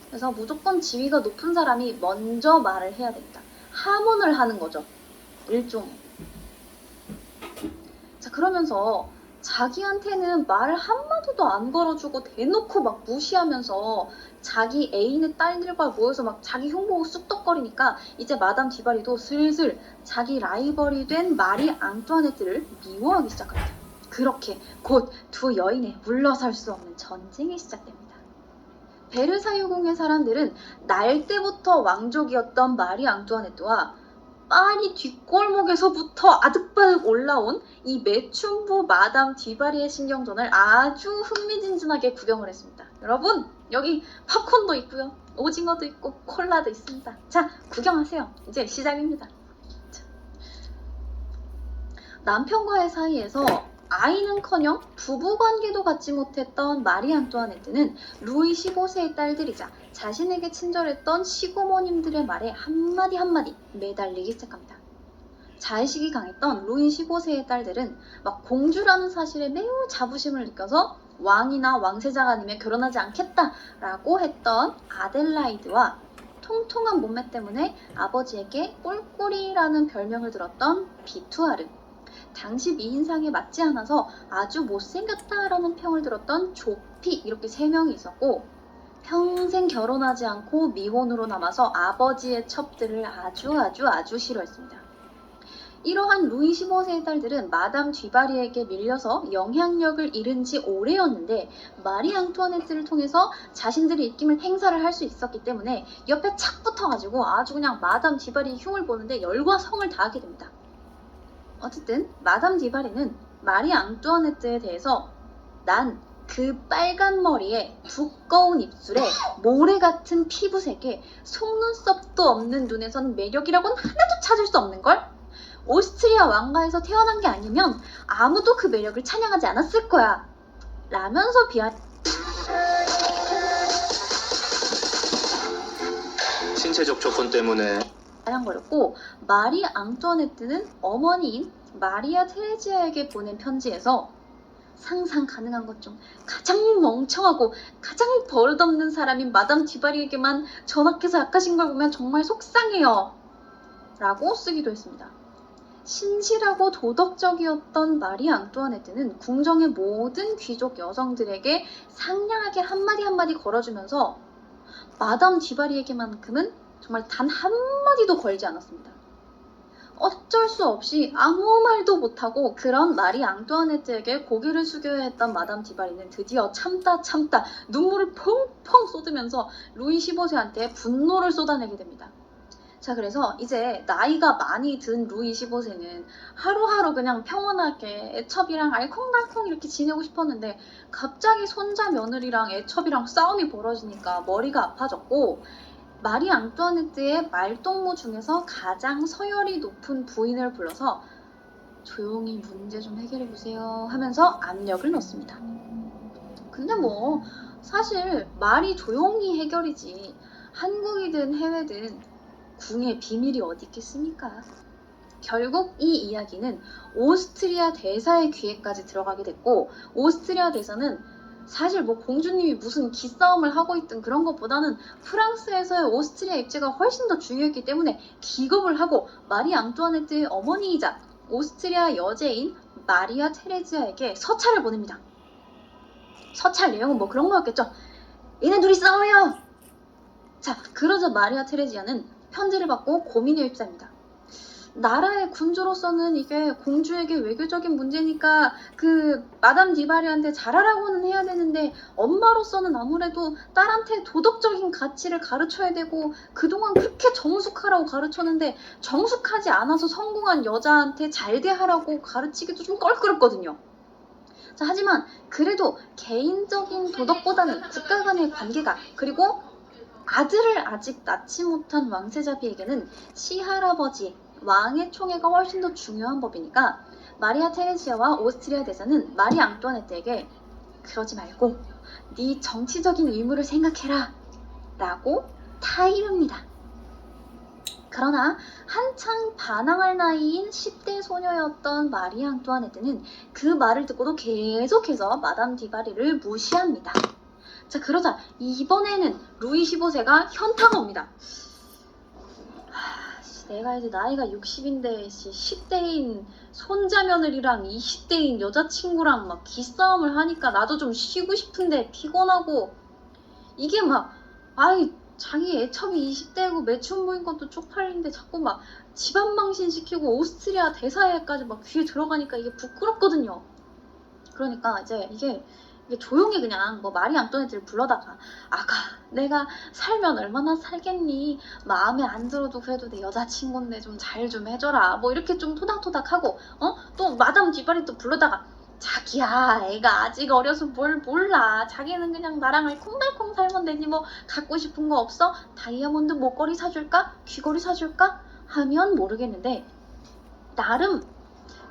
그래서 무조건 지위가 높은 사람이 먼저 말을 해야 됩니다. 하문을 하는 거죠. 일종의. 자, 그러면서 자기한테는 말 한마디도 안 걸어주고 대놓고 막 무시하면서 자기 애인의 딸들과 모여서 막 자기 흉보고 쑥덕거리니까 이제 마담 디바리도 슬슬 자기 라이벌이 된 마리 앙뚜아네트를 미워하기 시작합니다. 그렇게 곧 두 여인의 물러설 수 없는 전쟁이 시작됩니다. 베르사유궁의 사람들은 날 때부터 왕족이었던 마리 앙뚜아네트와 파리 뒷골목에서부터 아득바득 올라온 이 매춘부 마담 디바리의 신경전을 아주 흥미진진하게 구경을 했습니다. 여러분, 여기 팝콘도 있고요, 오징어도 있고 콜라도 있습니다. 자, 구경하세요. 이제 시작입니다. 자. 남편과의 사이에서 아이는커녕 부부관계도 갖지 못했던 마리 앙뚜아네트는 루이 15세의 딸들이자 자신에게 친절했던 시고모님들의 말에 한마디 매달리기 시작합니다. 자의식이 강했던 루이 15세의 딸들은 막 공주라는 사실에 매우 자부심을 느껴서 왕이나 왕세자가 아니면 결혼하지 않겠다라고 했던 아델라이드와 통통한 몸매 때문에 아버지에게 꿀꿀이라는 별명을 들었던 비투아르, 당시 미인상에 맞지 않아서 아주 못생겼다라는 평을 들었던 조피, 이렇게 세 명이 있었고, 평생 결혼하지 않고 미혼으로 남아서 아버지의 첩들을 아주 싫어했습니다. 이러한 루이 15세의 딸들은 마담 디바리에게 밀려서 영향력을 잃은 지 오래였는데 마리 앙투아네트를 통해서 자신들의 입김을 행사를 할 수 있었기 때문에 옆에 착 붙어가지고 아주 그냥 마담 디바리의 흉을 보는데 열과 성을 다하게 됩니다. 어쨌든 마담 디바리는 마리 앙뚜아네트에 대해서 난 그 빨간 머리에 두꺼운 입술에 모래 같은 피부색에 속눈썹도 없는 눈에선 매력이라고는 하나도 찾을 수 없는걸? 오스트리아 왕가에서 태어난 게 아니면 아무도 그 매력을 찬양하지 않았을 거야. 라면서 신체적 조건 때문에 비아냥거렸고, 마리 앙뚜아네트는 어머니인 마리아 테레지아에게 보낸 편지에서 상상 가능한 것 중 가장 멍청하고 가장 버릇없는 사람인 마담 디바리에게만 전학해서 약하신 걸 보면 정말 속상해요. 라고 쓰기도 했습니다. 신실하고 도덕적이었던 마리 앙뚜아네트는 궁정의 모든 귀족 여성들에게 상냥하게 한마디 한마디 걸어주면서 마담 디바리에게만큼은 정말 단 한마디도 걸지 않았습니다. 어쩔 수 없이 아무 말도 못하고 그런 마리 앙뚜아네트에게 고개를 숙여야 했던 마담 디바리는 드디어 참다 눈물을 펑펑 쏟으면서 루이 15세한테 분노를 쏟아내게 됩니다. 자, 그래서 이제 나이가 많이 든 루이 15세는 하루하루 그냥 평온하게 애첩이랑 알콩달콩 이렇게 지내고 싶었는데 갑자기 손자 며느리랑 애첩이랑 싸움이 벌어지니까 머리가 아파졌고, 마리 앙뚜아네트의 말동무 중에서 가장 서열이 높은 부인을 불러서 조용히 문제 좀 해결해보세요 하면서 압력을 넣습니다. 근데 뭐 사실 말이 조용히 해결이지 한국이든 해외든 궁의 비밀이 어디 있겠습니까? 결국 이 이야기는 오스트리아 대사의 귀에까지 들어가게 됐고, 오스트리아 대사는 사실 뭐 공주님이 무슨 기싸움을 하고 있든 그런 것보다는 프랑스에서의 오스트리아 입지가 훨씬 더 중요했기 때문에 기겁을 하고 마리 앙뚜아네트의 어머니이자 오스트리아 여제인 마리아 테레지아에게 서찰을 보냅니다. 서찰 내용은 뭐 그런 거였겠죠. 얘네 둘이 싸워요! 자, 그러자 마리아 테레지아는 편지를 받고 고민에 휩싸입니다. 나라의 군주로서는 이게 공주에게 외교적인 문제니까 그 마담 디바리한테 잘하라고는 해야 되는데, 엄마로서는 아무래도 딸한테 도덕적인 가치를 가르쳐야 되고 그동안 그렇게 정숙하라고 가르쳤는데 정숙하지 않아서 성공한 여자한테 잘 대하라고 가르치기도 좀 껄끄럽거든요. 자, 하지만 그래도 개인적인 도덕보다는 국가 간의 관계가, 그리고 아들을 아직 낳지 못한 왕세자비에게는 시할아버지 왕의 총애가 훨씬 더 중요한 법이니까 마리아 테레지아와 오스트리아 대사는 마리 앙뚜아네트에게 그러지 말고 네 정치적인 의무를 생각해라 라고 타이릅니다. 그러나 한창 반항할 나이인 10대 소녀였던 마리 앙뚜아네트는 그 말을 듣고도 계속해서 마담 디바리를 무시합니다. 자, 그러자 이번에는 루이 15세가 현타가 옵니다. 내가 이제 나이가 60인데 10대인 손자 며느리랑 20대인 여자친구랑 막 기싸움을 하니까 나도 좀 쉬고 싶은데 피곤하고, 이게 막 자기 애첩이 20대고 매춘부인 것도 쪽팔린데 자꾸 막 집안 망신시키고 오스트리아 대사에까지 막 귀에 들어가니까 이게 부끄럽거든요. 그러니까 이제 이게 조용히 그냥 뭐 마리 앙뚜아네트를 불러다가 아가 내가 살면 얼마나 살겠니, 마음에 안 들어도 그래도 내 여자친구인데 좀 잘 좀 해줘라 뭐 이렇게 좀 토닥토닥하고, 또 마담 디바리 또 불러다가 자기야 애가 아직 어려서 뭘 몰라, 자기는 그냥 나랑 알콩달콩 살면 되지 뭐 갖고 싶은 거 없어? 다이아몬드 목걸이 사줄까? 귀걸이 사줄까? 하면 모르겠는데 나름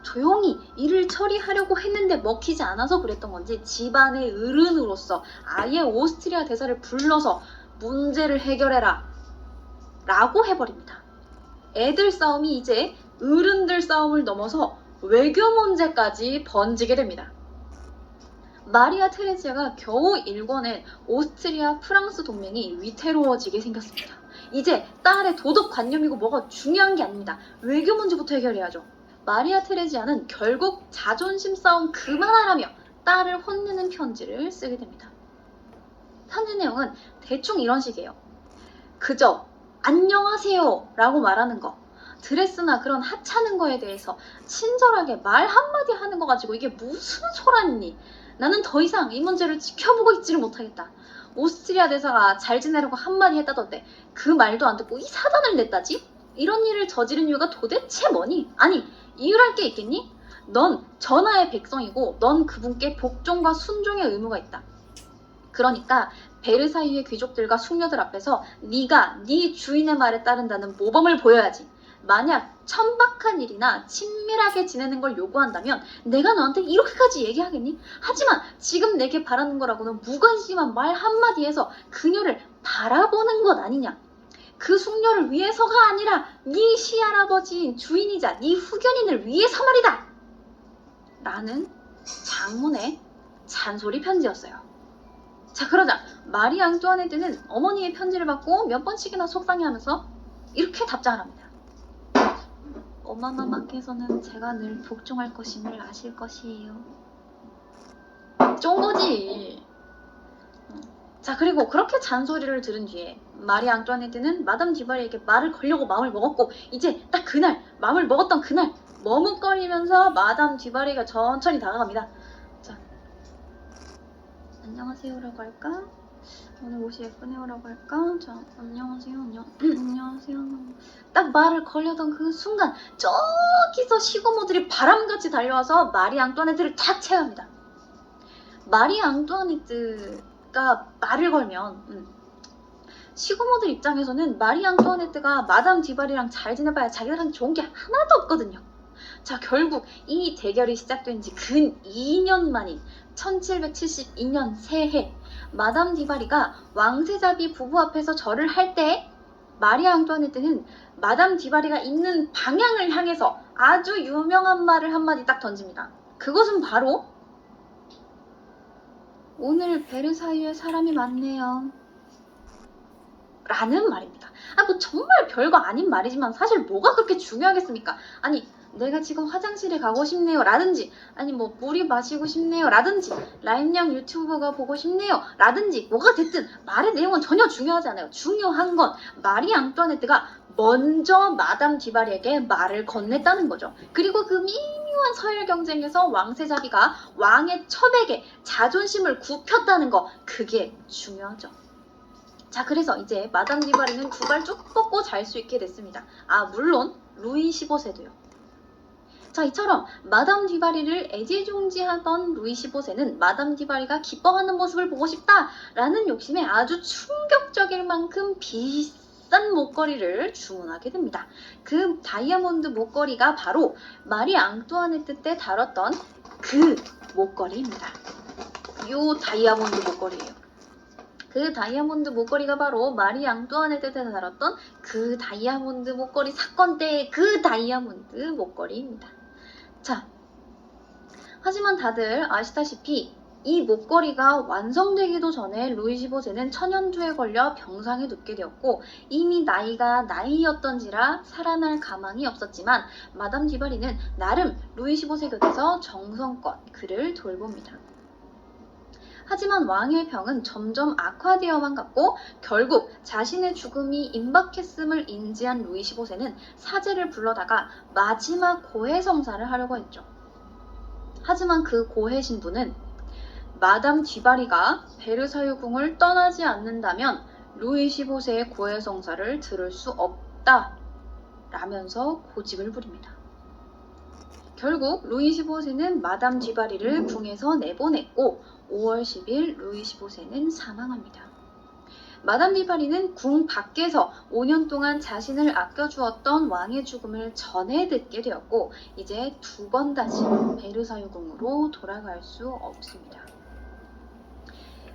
조용히 일을 처리하려고 했는데 먹히지 않아서 그랬던 건지 집안의 어른으로서 아예 오스트리아 대사를 불러서 문제를 해결해라 라고 해버립니다. 애들 싸움이 이제 어른들 싸움을 넘어서 외교 문제까지 번지게 됩니다. 마리아 테레지아가 겨우 일궈낸 오스트리아 프랑스 동맹이 위태로워지게 생겼습니다. 이제 딸의 도덕관념이고 뭐가 중요한 게 아닙니다. 외교 문제부터 해결해야죠. 마리아 테레지아는 결국 자존심 싸움 그만하라며 딸을 혼내는 편지를 쓰게 됩니다. 편지 내용은 대충 이런 식이에요. 그저 안녕하세요 라고 말하는 거, 드레스나 그런 하찮은 거에 대해서 친절하게 말 한마디 하는 거 가지고 이게 무슨 소란이니? 나는 더 이상 이 문제를 지켜보고 있지를 못하겠다. 오스트리아 대사가 잘 지내라고 한마디 했다던데 그 말도 안 듣고 이 사단을 냈다지? 이런 일을 저지른 이유가 도대체 뭐니? 아니, 이유랄 게 있겠니? 넌 전하의 백성이고 넌 그분께 복종과 순종의 의무가 있다. 그러니까 베르사유의 귀족들과 숙녀들 앞에서 네가 네 주인의 말에 따른다는 모범을 보여야지. 만약 천박한 일이나 친밀하게 지내는 걸 요구한다면 내가 너한테 이렇게까지 얘기하겠니? 하지만 지금 내게 바라는 거라고는 무관심한 말 한마디에서 그녀를 바라보는 것 아니냐. 그 숙녀를 위해서가 아니라 네 시할아버지인 주인이자 네 후견인을 위해서 말이다. 라는 장문의 잔소리 편지였어요. 자, 그러자 마리 앙뚜아네트는 어머니의 편지를 받고 몇 번씩이나 속상해하면서 이렇게 답장을 합니다. 어마마마께서는 제가 늘 복종할 것임을 아실 것이에요. 쫑거지. 자, 그리고 그렇게 잔소리를 들은 뒤에 마리 앙뚜아네트는 마담 디바리에게 말을 걸려고 마음을 먹었고 이제 딱 그날 마음을 먹었던 그날 머뭇거리면서 마담 디바리가 천천히 다가갑니다. 자, 안녕하세요라고 할까? 오늘 옷이 예쁘네요라고 할까? 자, 안녕하세요, 안녕하세요. 딱 말을 걸려던 그 순간 저기서 시고모들이 바람같이 달려와서 마리 앙뚜아네트를 탁 체합니다. 마리 앙뚜아네트가 말을 걸면 시고모들 입장에서는 마리 앙뚜아네트가 마담 디바리랑 잘 지내봐야 자기들한테 좋은 게 하나도 없거든요. 자, 결국 이 대결이 시작된 지 근 2년 만인 1772년 새해 마담 디바리가 왕세자비 부부 앞에서 절을 할 때 마리 앙뚜아네트는 마담 디바리가 있는 방향을 향해서 아주 유명한 말을 한마디 딱 던집니다. 그것은 바로 오늘 베르사유에 사람이 많네요. 라는 말입니다. 뭐 정말 별거 아닌 말이지만 사실 뭐가 그렇게 중요하겠습니까? 아니, 내가 지금 화장실에 가고 싶네요 라든지 아니 뭐 물이 마시고 싶네요 라든지 라임양 유튜브가 보고 싶네요 라든지 뭐가 됐든 말의 내용은 전혀 중요하지 않아요. 중요한 건 마리 앙뚜아네트가 먼저 마담 디바리에게 말을 건넸다는 거죠. 그리고 그 미묘한 서열 경쟁에서 왕세자비가 왕의 첩에게 자존심을 굽혔다는 거, 그게 중요하죠. 자, 그래서 이제 마담 디바리는 두 발 쭉 뻗고 잘 수 있게 됐습니다. 물론 루이 15세도요. 자, 이처럼 마담 디바리를 애지중지하던 루이 15세는 마담 디바리가 기뻐하는 모습을 보고 싶다라는 욕심에 아주 충격적일 만큼 비싼 목걸이를 주문하게 됩니다. 그 다이아몬드 목걸이가 바로 마리 앙뚜아네트 때 다뤘던 그 목걸이입니다. 요 다이아몬드 목걸이에요. 그 다이아몬드 목걸이가 바로 마리 앙뚜아네트 때 다뤘던 그 다이아몬드 목걸이 사건 때의 그 다이아몬드 목걸이입니다. 자, 하지만 다들 아시다시피 이 목걸이가 완성되기도 전에 루이 15세는 천연두에 걸려 병상에 눕게 되었고 이미 나이가 나이였던지라 살아날 가망이 없었지만 마담 디바리는 나름 루이 15세 곁에서 정성껏 그를 돌봅니다. 하지만 왕의 병은 점점 악화되어만 갔고 결국 자신의 죽음이 임박했음을 인지한 루이 15세는 사제를 불러다가 마지막 고해 성사를 하려고 했죠. 하지만 그 고해 신부는 마담 디바리가 베르사유 궁을 떠나지 않는다면 루이 15세의 고해 성사를 들을 수 없다 라면서 고집을 부립니다. 결국 루이 15세는 마담 디바리를 궁에서 내보냈고 5월 10일 루이 15세는 사망합니다. 마담 디바리는 궁 밖에서 5년 동안 자신을 아껴주었던 왕의 죽음을 전해 듣게 되었고 이제 두 번 다시 베르사유 궁으로 돌아갈 수 없습니다.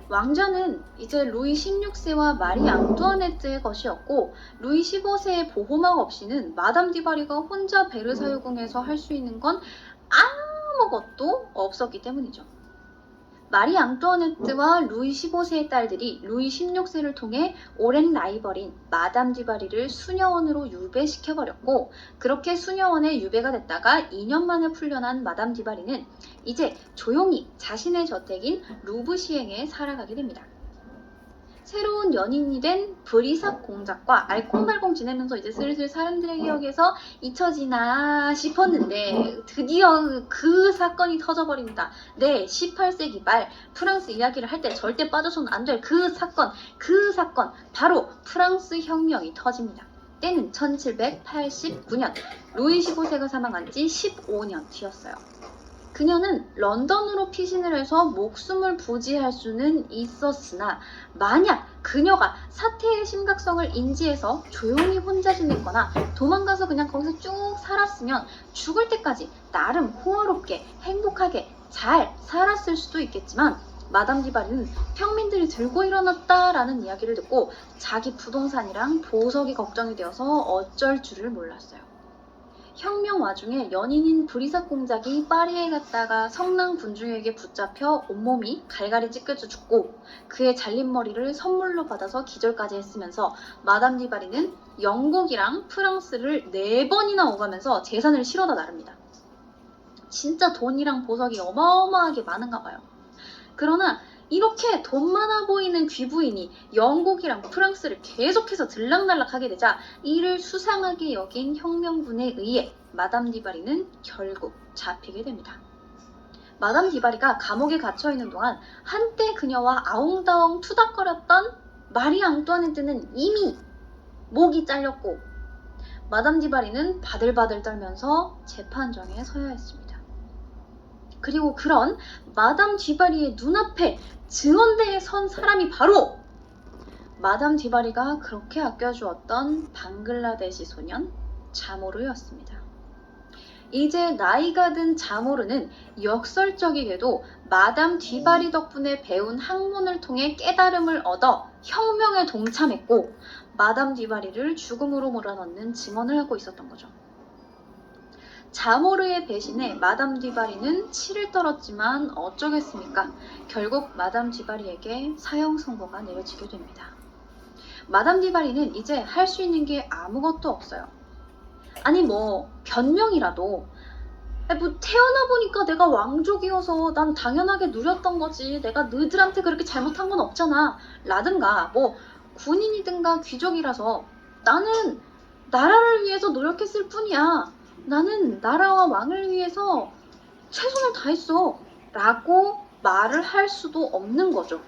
왕좌는 이제 루이 16세와 마리 앙뚜아네트의 것이었고 루이 15세의 보호막 없이는 마담 디바리가 혼자 베르사유 궁에서 할 수 있는 건 아무것도 없었기 때문이죠. 마리 앙뚜아네트와 루이 15세의 딸들이 루이 16세를 통해 오랜 라이벌인 마담 디바리를 수녀원으로 유배시켜버렸고 그렇게 수녀원에 유배가 됐다가 2년 만에 풀려난 마담 디바리는 이제 조용히 자신의 저택인 루브 시행에 살아가게 됩니다. 새로운 연인이 된 브리삭 공작과 알콩달콩 지내면서 이제 슬슬 사람들의 기억에서 잊혀지나 싶었는데 드디어 그 사건이 터져버립니다. 네, 18세기 말 프랑스 이야기를 할 때 절대 빠져서는 안 될 그 사건 바로 프랑스 혁명이 터집니다. 때는 1789년 루이 15세가 사망한 지 15년 뒤였어요. 그녀는 런던으로 피신을 해서 목숨을 부지할 수는 있었으나 만약 그녀가 사태의 심각성을 인지해서 조용히 혼자 지냈거나 도망가서 그냥 거기서 쭉 살았으면 죽을 때까지 나름 호화롭게 행복하게 잘 살았을 수도 있겠지만 마담 디바리는 평민들이 들고 일어났다라는 이야기를 듣고 자기 부동산이랑 보석이 걱정이 되어서 어쩔 줄을 몰랐어요. 혁명 와중에 연인인 브리사 공작이 파리에 갔다가 성난 군중에게 붙잡혀 온몸이 갈갈이 찢겨져 죽고 그의 잘린 머리를 선물로 받아서 기절까지 했으면서 마담 디바리는 영국이랑 프랑스를 4번이나 오가면서 재산을 실어다 나릅니다. 진짜 돈이랑 보석이 어마어마하게 많은가 봐요. 그러나 이렇게 돈 많아 보이는 귀부인이 영국이랑 프랑스를 계속해서 들락날락하게 되자 이를 수상하게 여긴 혁명군에 의해 마담 디바리는 결국 잡히게 됩니다. 마담 디바리가 감옥에 갇혀있는 동안 한때 그녀와 아웅다웅 투닥거렸던 마리 앙뚜아네트는 이미 목이 잘렸고 마담 디바리는 바들바들 떨면서 재판정에 서야 했습니다. 그리고 그런 마담 디바리의 눈앞에 증언대에 선 사람이 바로 마담 디바리가 그렇게 아껴주었던 방글라데시 소년 자모르였습니다. 이제 나이가 든 자모르는 역설적이게도 마담 디바리 덕분에 배운 학문을 통해 깨달음을 얻어 혁명에 동참했고 마담 디바리를 죽음으로 몰아넣는 증언을 하고 있었던 거죠. 자모르의 배신에 마담 디바리는 치를 떨었지만 어쩌겠습니까? 결국 마담 디바리에게 사형 선고가 내려지게 됩니다. 마담 디바리는 이제 할 수 있는 게 아무것도 없어요. 아니 뭐 변명이라도 뭐 태어나 보니까 내가 왕족이어서 난 당연하게 누렸던 거지 내가 너희들한테 그렇게 잘못한 건 없잖아 라든가 뭐 군인이든가 귀족이라서 나는 나라를 위해서 노력했을 뿐이야 나는 나라와 왕을 위해서 최선을 다했어 라고 말을 할 수도 없는 거죠.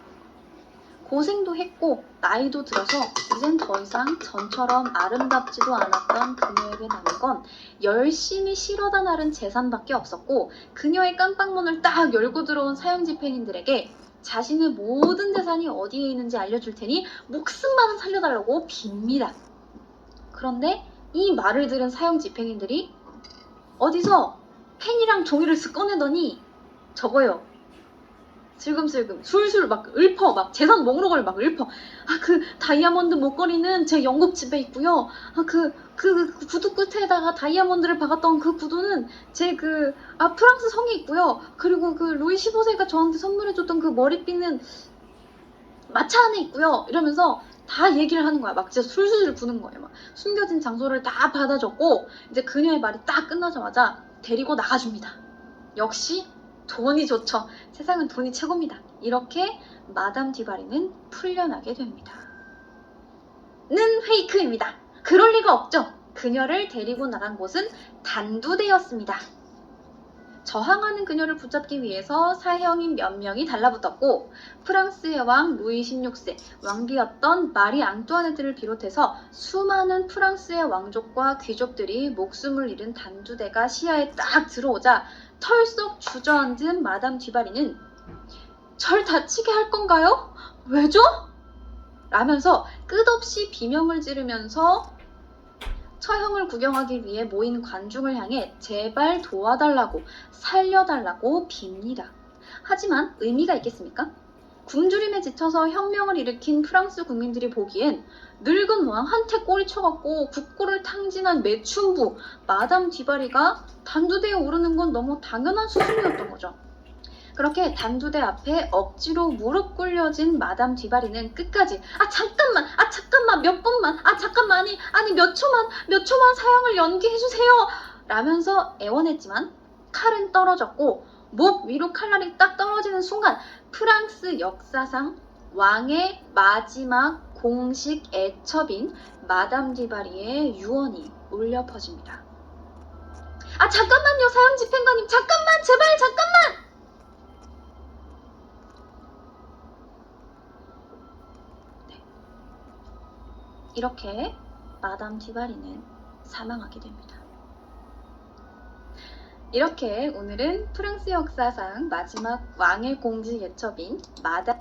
고생도 했고 나이도 들어서 이젠 더 이상 전처럼 아름답지도 않았던 그녀에게 남은 건 열심히 실어다 나른 재산밖에 없었고 그녀의 깜빵문을 딱 열고 들어온 사형 집행인들에게 자신의 모든 재산이 어디에 있는지 알려줄 테니 목숨만은 살려달라고 빕니다. 그런데 이 말을 들은 사형 집행인들이 어디서 펜이랑 종이를 쓱 꺼내더니 저거요. 슬금슬금 술술 막 읊어 막 재산 목록을 막 읊어 그 다이아몬드 목걸이는 제 영국 집에 있고요 그 구두 끝에다가 다이아몬드를 박았던 그 구두는 제 프랑스 성에 있고요 그리고 그 루이 15세가 저한테 선물해줬던 그 머리핀은 마차 안에 있고요 이러면서 다 얘기를 하는 거야. 막 진짜 술술 부는 거예요. 막 숨겨진 장소를 다 받아 적고 이제 그녀의 말이 딱 끝나자마자 데리고 나가줍니다. 역시 돈이 좋죠. 세상은 돈이 최고입니다. 이렇게 마담 디바리는 풀려나게 됩니다. 는 페이크입니다. 그럴 리가 없죠. 그녀를 데리고 나간 곳은 단두대였습니다. 저항하는 그녀를 붙잡기 위해서 사형인 몇 명이 달라붙었고 프랑스의 왕 루이 16세, 왕비였던 마리 앙뚜아네트를 비롯해서 수많은 프랑스의 왕족과 귀족들이 목숨을 잃은 단두대가 시야에 딱 들어오자 털썩 주저앉은 마담 디바리는 절 다치게 할 건가요? 왜죠? 라면서 끝없이 비명을 지르면서 처형을 구경하기 위해 모인 관중을 향해 제발 도와달라고 살려달라고 빕니다. 하지만 의미가 있겠습니까? 굶주림에 지쳐서 혁명을 일으킨 프랑스 국민들이 보기엔 늙은 왕한테 꼬리 쳐갖고 국고를 탕진한 매춘부 마담 디바리가 단두대에 오르는 건 너무 당연한 수순이었던 거죠. 그렇게 단두대 앞에 억지로 무릎 꿇려진 마담 디바리는 끝까지 잠깐만 몇 분만 잠깐만 아니 몇 초만 사형을 연기해주세요 라면서 애원했지만 칼은 떨어졌고 목 위로 칼날이 딱 떨어지는 순간 프랑스 역사상 왕의 마지막 공식 애첩인 마담 디바리의 유언이 울려 퍼집니다. 잠깐만요 사형 집행관님 잠깐만 제발 잠깐만 이렇게 마담 디바리는 사망하게 됩니다. 이렇게 오늘은 프랑스 역사상 마지막 왕의 공지 개첩인 마담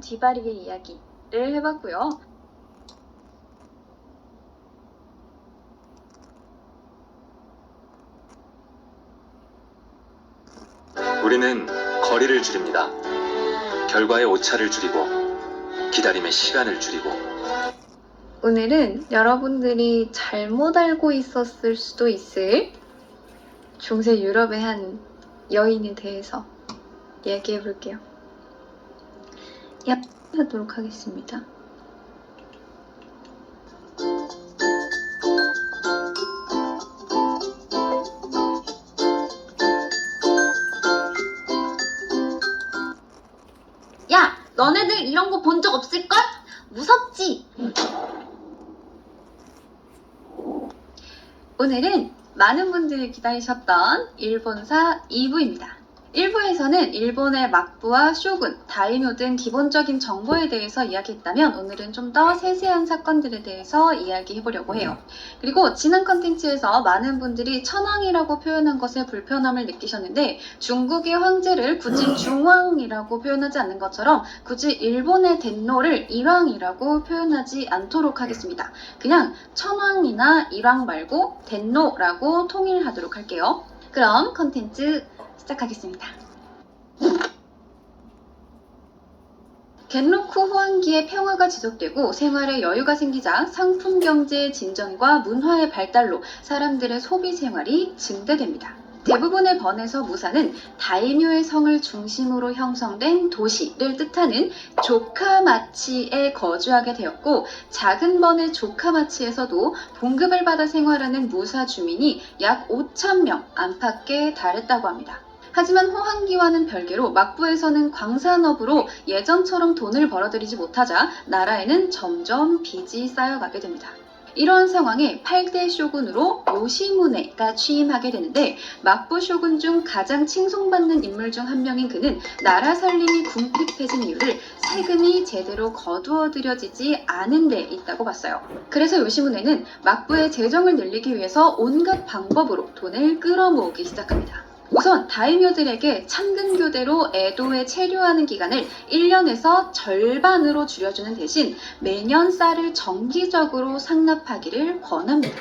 뒤바리의 이야기를 해봤고요. 우리는 거리를 줄입니다. 결과의 오차를 줄이고 기다림의 시간을 줄이고. 오늘은 여러분들이 잘못 알고 있었을 수도 있을 중세 유럽의 한 여인에 대해서 얘기해 볼게요. 하도록 하겠습니다. 야! 너네들 이런 거 본 적 없을걸? 무섭지? 오늘은 많은 분들이 기다리셨던 일본사 2부입니다. 1부에서는 일본의 막부와 쇼군, 다이묘 등 기본적인 정보에 대해서 이야기했다면 오늘은 좀 더 세세한 사건들에 대해서 이야기해보려고 해요. 그리고 지난 컨텐츠에서 많은 분들이 천황이라고 표현한 것에 불편함을 느끼셨는데 중국의 황제를 굳이 중왕이라고 표현하지 않는 것처럼 굳이 일본의 덴노를 일왕이라고 표현하지 않도록 하겠습니다. 그냥 천황이나 일왕 말고 덴노라고 통일하도록 할게요. 그럼 컨텐츠 시작하겠습니다. 겐로쿠 호황기의 평화가 지속되고 생활에 여유가 생기자 상품 경제의 진전과 문화의 발달로 사람들의 소비 생활이 증대됩니다. 대부분의 번에서 무사는 다이묘의 성을 중심으로 형성된 도시를 뜻하는 조카마치에 거주하게 되었고 작은 번의 조카마치에서도 봉급을 받아 생활하는 무사 주민이 약 5,000명 안팎에 달했다고 합니다. 하지만 호황기와는 별개로 막부에서는 광산업으로 예전처럼 돈을 벌어들이지 못하자 나라에는 점점 빚이 쌓여가게 됩니다. 이러한 상황에 8대 쇼군으로 요시무네가 취임하게 되는데 막부 쇼군 중 가장 칭송받는 인물 중 한 명인 그는 나라 살림이 궁핍해진 이유를 세금이 제대로 거두어들여지지 않은 데 있다고 봤어요. 그래서 요시무네는 막부의 재정을 늘리기 위해서 온갖 방법으로 돈을 끌어모으기 시작합니다. 우선 다이묘들에게 참근교대로 에도에 체류하는 기간을 1년에서 절반으로 줄여주는 대신 매년 쌀을 정기적으로 상납하기를 권합니다.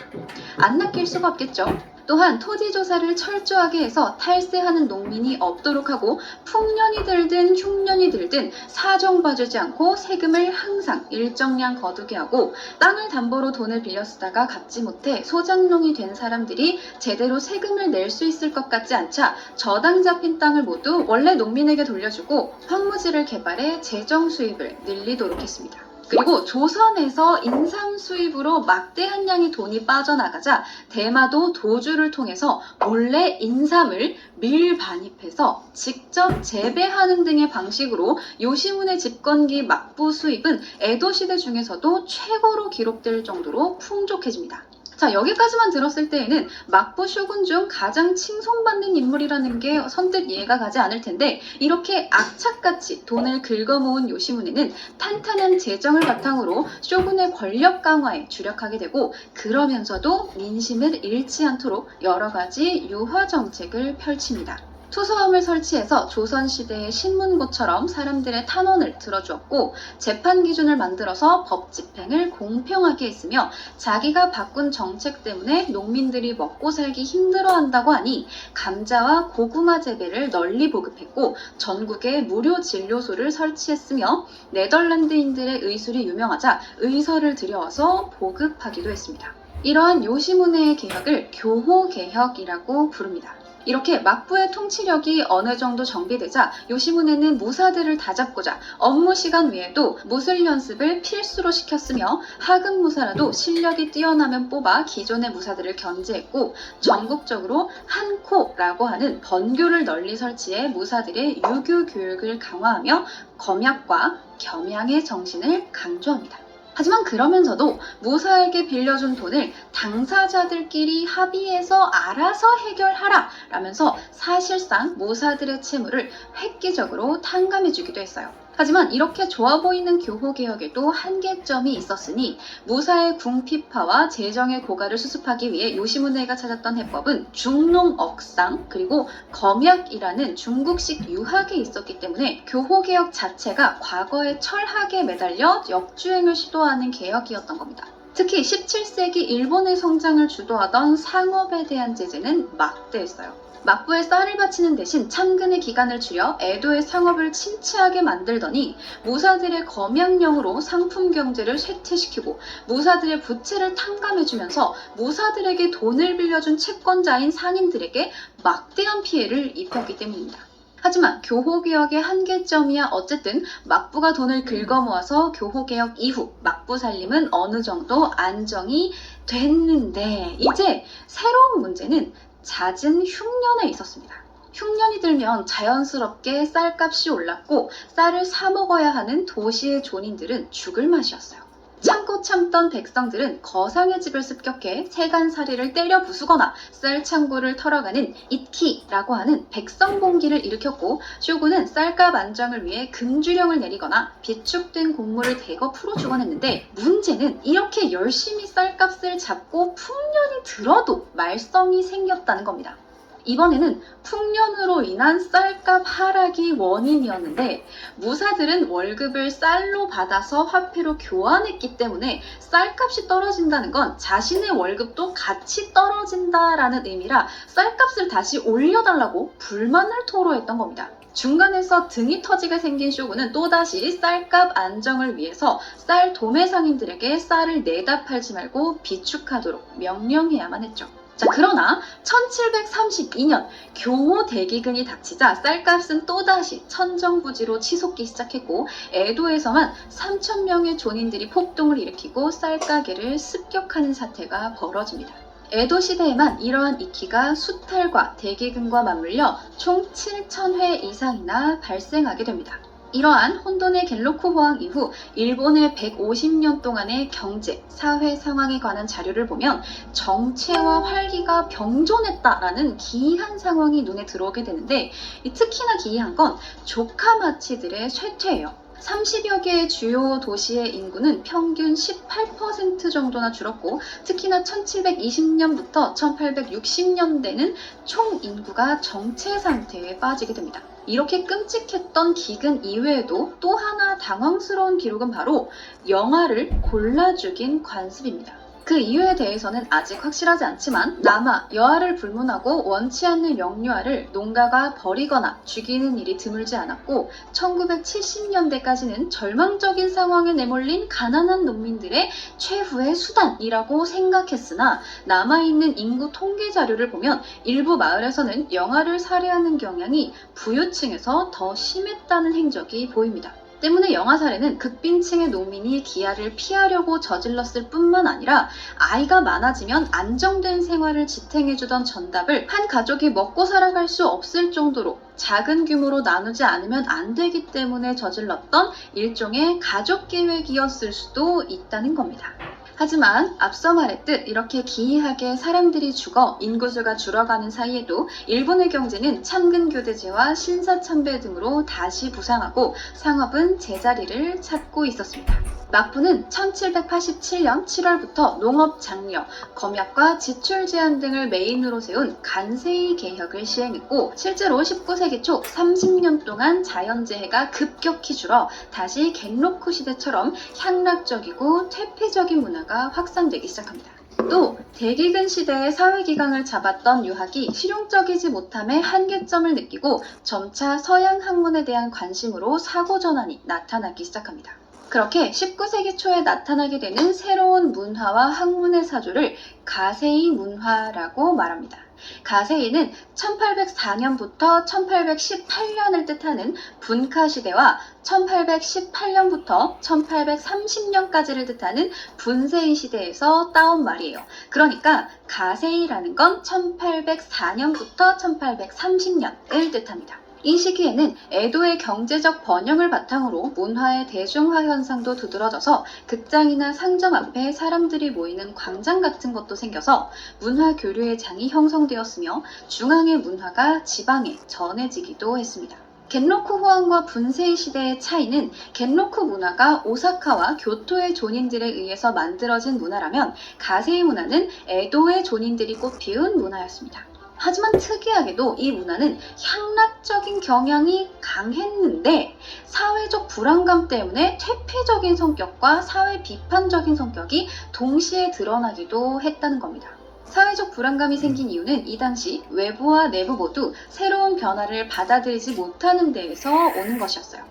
안 낚일 수가 없겠죠. 또한 토지조사를 철저하게 해서 탈세하는 농민이 없도록 하고 풍년이 들든 흉년이 들든 사정봐주지 않고 세금을 항상 일정량 거두게 하고 땅을 담보로 돈을 빌려 쓰다가 갚지 못해 소장농이 된 사람들이 제대로 세금을 낼 수 있을 것 같지 않자 저당 잡힌 땅을 모두 원래 농민에게 돌려주고 황무지를 개발해 재정 수입을 늘리도록 했습니다. 그리고 조선에서 인삼 수입으로 막대한 양의 돈이 빠져나가자 대마도 도주를 통해서 몰래 인삼을 밀반입해서 직접 재배하는 등의 방식으로 요시문의 집권기 막부 수입은 에도 시대 중에서도 최고로 기록될 정도로 풍족해집니다. 자, 여기까지만 들었을 때에는 막부 쇼군 중 가장 칭송받는 인물이라는 게 선뜻 이해가 가지 않을 텐데 이렇게 악착같이 돈을 긁어모은 요시무네는 탄탄한 재정을 바탕으로 쇼군의 권력 강화에 주력하게 되고 그러면서도 민심을 잃지 않도록 여러 가지 유화 정책을 펼칩니다. 투서함을 설치해서 조선시대의 신문고처럼 사람들의 탄원을 들어주었고 재판 기준을 만들어서 법 집행을 공평하게 했으며 자기가 바꾼 정책 때문에 농민들이 먹고 살기 힘들어한다고 하니 감자와 고구마 재배를 널리 보급했고 전국에 무료 진료소를 설치했으며 네덜란드인들의 의술이 유명하자 의서를 들여와서 보급하기도 했습니다. 이러한 요시무네의 개혁을 교호개혁이라고 부릅니다. 이렇게 막부의 통치력이 어느 정도 정비되자 요시무네는 무사들을 다잡고자 업무 시간 외에도 무술 연습을 필수로 시켰으며 하급 무사라도 실력이 뛰어나면 뽑아 기존의 무사들을 견제했고 전국적으로 한코라고 하는 번교를 널리 설치해 무사들의 유교 교육을 강화하며 검약과 겸양의 정신을 강조합니다. 하지만 그러면서도 무사에게 빌려준 돈을 당사자들끼리 합의해서 알아서 해결하라 라면서 사실상 무사들의 채무를 획기적으로 탕감해주기도 했어요. 하지만 이렇게 좋아 보이는 교호개혁에도 한계점이 있었으니 무사의 궁피파와 재정의 고갈을 수습하기 위해 요시무네가 찾았던 해법은 중농억상 그리고 검약이라는 중국식 유학이 있었기 때문에 교호개혁 자체가 과거의 철학에 매달려 역주행을 시도하는 개혁이었던 겁니다. 특히 17세기 일본의 성장을 주도하던 상업에 대한 제재는 막대했어요. 막부에 쌀을 바치는 대신 참근의 기간을 줄여 에도의 상업을 침체하게 만들더니 무사들의 검약령으로 상품 경제를 쇠퇴시키고 무사들의 부채를 탕감해주면서 무사들에게 돈을 빌려준 채권자인 상인들에게 막대한 피해를 입혔기 때문입니다. 하지만 교호개혁의 한계점이야 어쨌든 막부가 돈을 긁어모아서 교호개혁 이후 막부 살림은 어느 정도 안정이 됐는데 이제 새로운 문제는 잦은 흉년에 있었습니다. 흉년이 들면 자연스럽게 쌀값이 올랐고 쌀을 사 먹어야 하는 도시의 존인들은 죽을 맛이었어요. 참고 참던 백성들은 거상의 집을 습격해 세간살이를 때려 부수거나 쌀 창고를 털어가는 이키라고 하는 백성봉기를 일으켰고 쇼군은 쌀값 안정을 위해 금주령을 내리거나 비축된 곡물을 대거 풀어주곤 했는데 문제는 이렇게 열심히 쌀값을 잡고 풍년이 들어도 말썽이 생겼다는 겁니다. 이번에는 풍년으로 인한 쌀값 하락이 원인이었는데 무사들은 월급을 쌀로 받아서 화폐로 교환했기 때문에 쌀값이 떨어진다는 건 자신의 월급도 같이 떨어진다라는 의미라 쌀값을 다시 올려달라고 불만을 토로했던 겁니다. 중간에서 등이 터지게 생긴 쇼군은 또다시 쌀값 안정을 위해서 쌀 도매 상인들에게 쌀을 내다 팔지 말고 비축하도록 명령해야만 했죠. 자, 그러나 1732년 교호 대기근이 닥치자 쌀값은 또다시 천정부지로 치솟기 시작했고 에도에서만 3,000명의 존인들이 폭동을 일으키고 쌀가게를 습격하는 사태가 벌어집니다. 에도 시대에만 이러한 이키가 수탈과 대기근과 맞물려 총 7,000회 이상이나 발생하게 됩니다. 이러한 혼돈의 겐로쿠 호황 이후 일본의 150년 동안의 경제, 사회 상황에 관한 자료를 보면 정체와 활기가 병존했다라는 기이한 상황이 눈에 들어오게 되는데 특히나 기이한 건 조카마치들의 쇠퇴예요. 30여 개의 주요 도시의 인구는 평균 18% 정도나 줄었고 특히나 1720년부터 1860년대는 총 인구가 정체 상태에 빠지게 됩니다. 이렇게 끔찍했던 기근 이외에도 또 하나 당황스러운 기록은 바로 영아를 골라 죽인 관습입니다. 그 이유에 대해서는 아직 확실하지 않지만 남아 여아를 불문하고 원치 않는 영유아를 농가가 버리거나 죽이는 일이 드물지 않았고 1970년대까지는 절망적인 상황에 내몰린 가난한 농민들의 최후의 수단이라고 생각했으나 남아있는 인구 통계 자료를 보면 일부 마을에서는 영아를 살해하는 경향이 부유층에서 더 심했다는 행적이 보입니다. 때문에 영아 살해는 극빈층의 농민이 기아를 피하려고 저질렀을 뿐만 아니라 아이가 많아지면 안정된 생활을 지탱해주던 전답을 한 가족이 먹고 살아갈 수 없을 정도로 작은 규모로 나누지 않으면 안 되기 때문에 저질렀던 일종의 가족 계획이었을 수도 있다는 겁니다. 하지만 앞서 말했듯 이렇게 기이하게 사람들이 죽어 인구수가 줄어가는 사이에도 일본의 경제는 참근교대제와 신사참배 등으로 다시 부상하고 상업은 제자리를 찾고 있었습니다. 막부는 1787년 7월부터 농업 장려, 검약과 지출 제한 등을 메인으로 세운 간세이 개혁을 시행했고 실제로 19세기 초 30년 동안 자연재해가 급격히 줄어 다시 겐로쿠 시대처럼 향락적이고 퇴폐적인 문화가 확산되기 시작합니다. 또 대기근 시대의 사회기강을 잡았던 유학이 실용적이지 못함의 한계점을 느끼고 점차 서양 학문에 대한 관심으로 사고 전환이 나타나기 시작합니다. 그렇게 19세기 초에 나타나게 되는 새로운 문화와 학문의 사조를 가세이 문화라고 말합니다. 가세이는 1804년부터 1818년을 뜻하는 분카시대와 1818년부터 1830년까지를 뜻하는 분세이 시대에서 따온 말이에요. 그러니까 가세이라는 건 1804년부터 1830년을 뜻합니다. 이 시기에는 에도의 경제적 번영을 바탕으로 문화의 대중화 현상도 두드러져서 극장이나 상점 앞에 사람들이 모이는 광장 같은 것도 생겨서 문화 교류의 장이 형성되었으며 중앙의 문화가 지방에 전해지기도 했습니다. 겐로쿠 호환과 분세이 시대의 차이는 겐로쿠 문화가 오사카와 교토의 존인들에 의해서 만들어진 문화라면 가세이 문화는 에도의 존인들이 꽃피운 문화였습니다. 하지만 특이하게도 이 문화는 향락적인 경향이 강했는데 사회적 불안감 때문에 퇴폐적인 성격과 사회 비판적인 성격이 동시에 드러나기도 했다는 겁니다. 사회적 불안감이 생긴 이유는 이 당시 외부와 내부 모두 새로운 변화를 받아들이지 못하는 데에서 오는 것이었어요.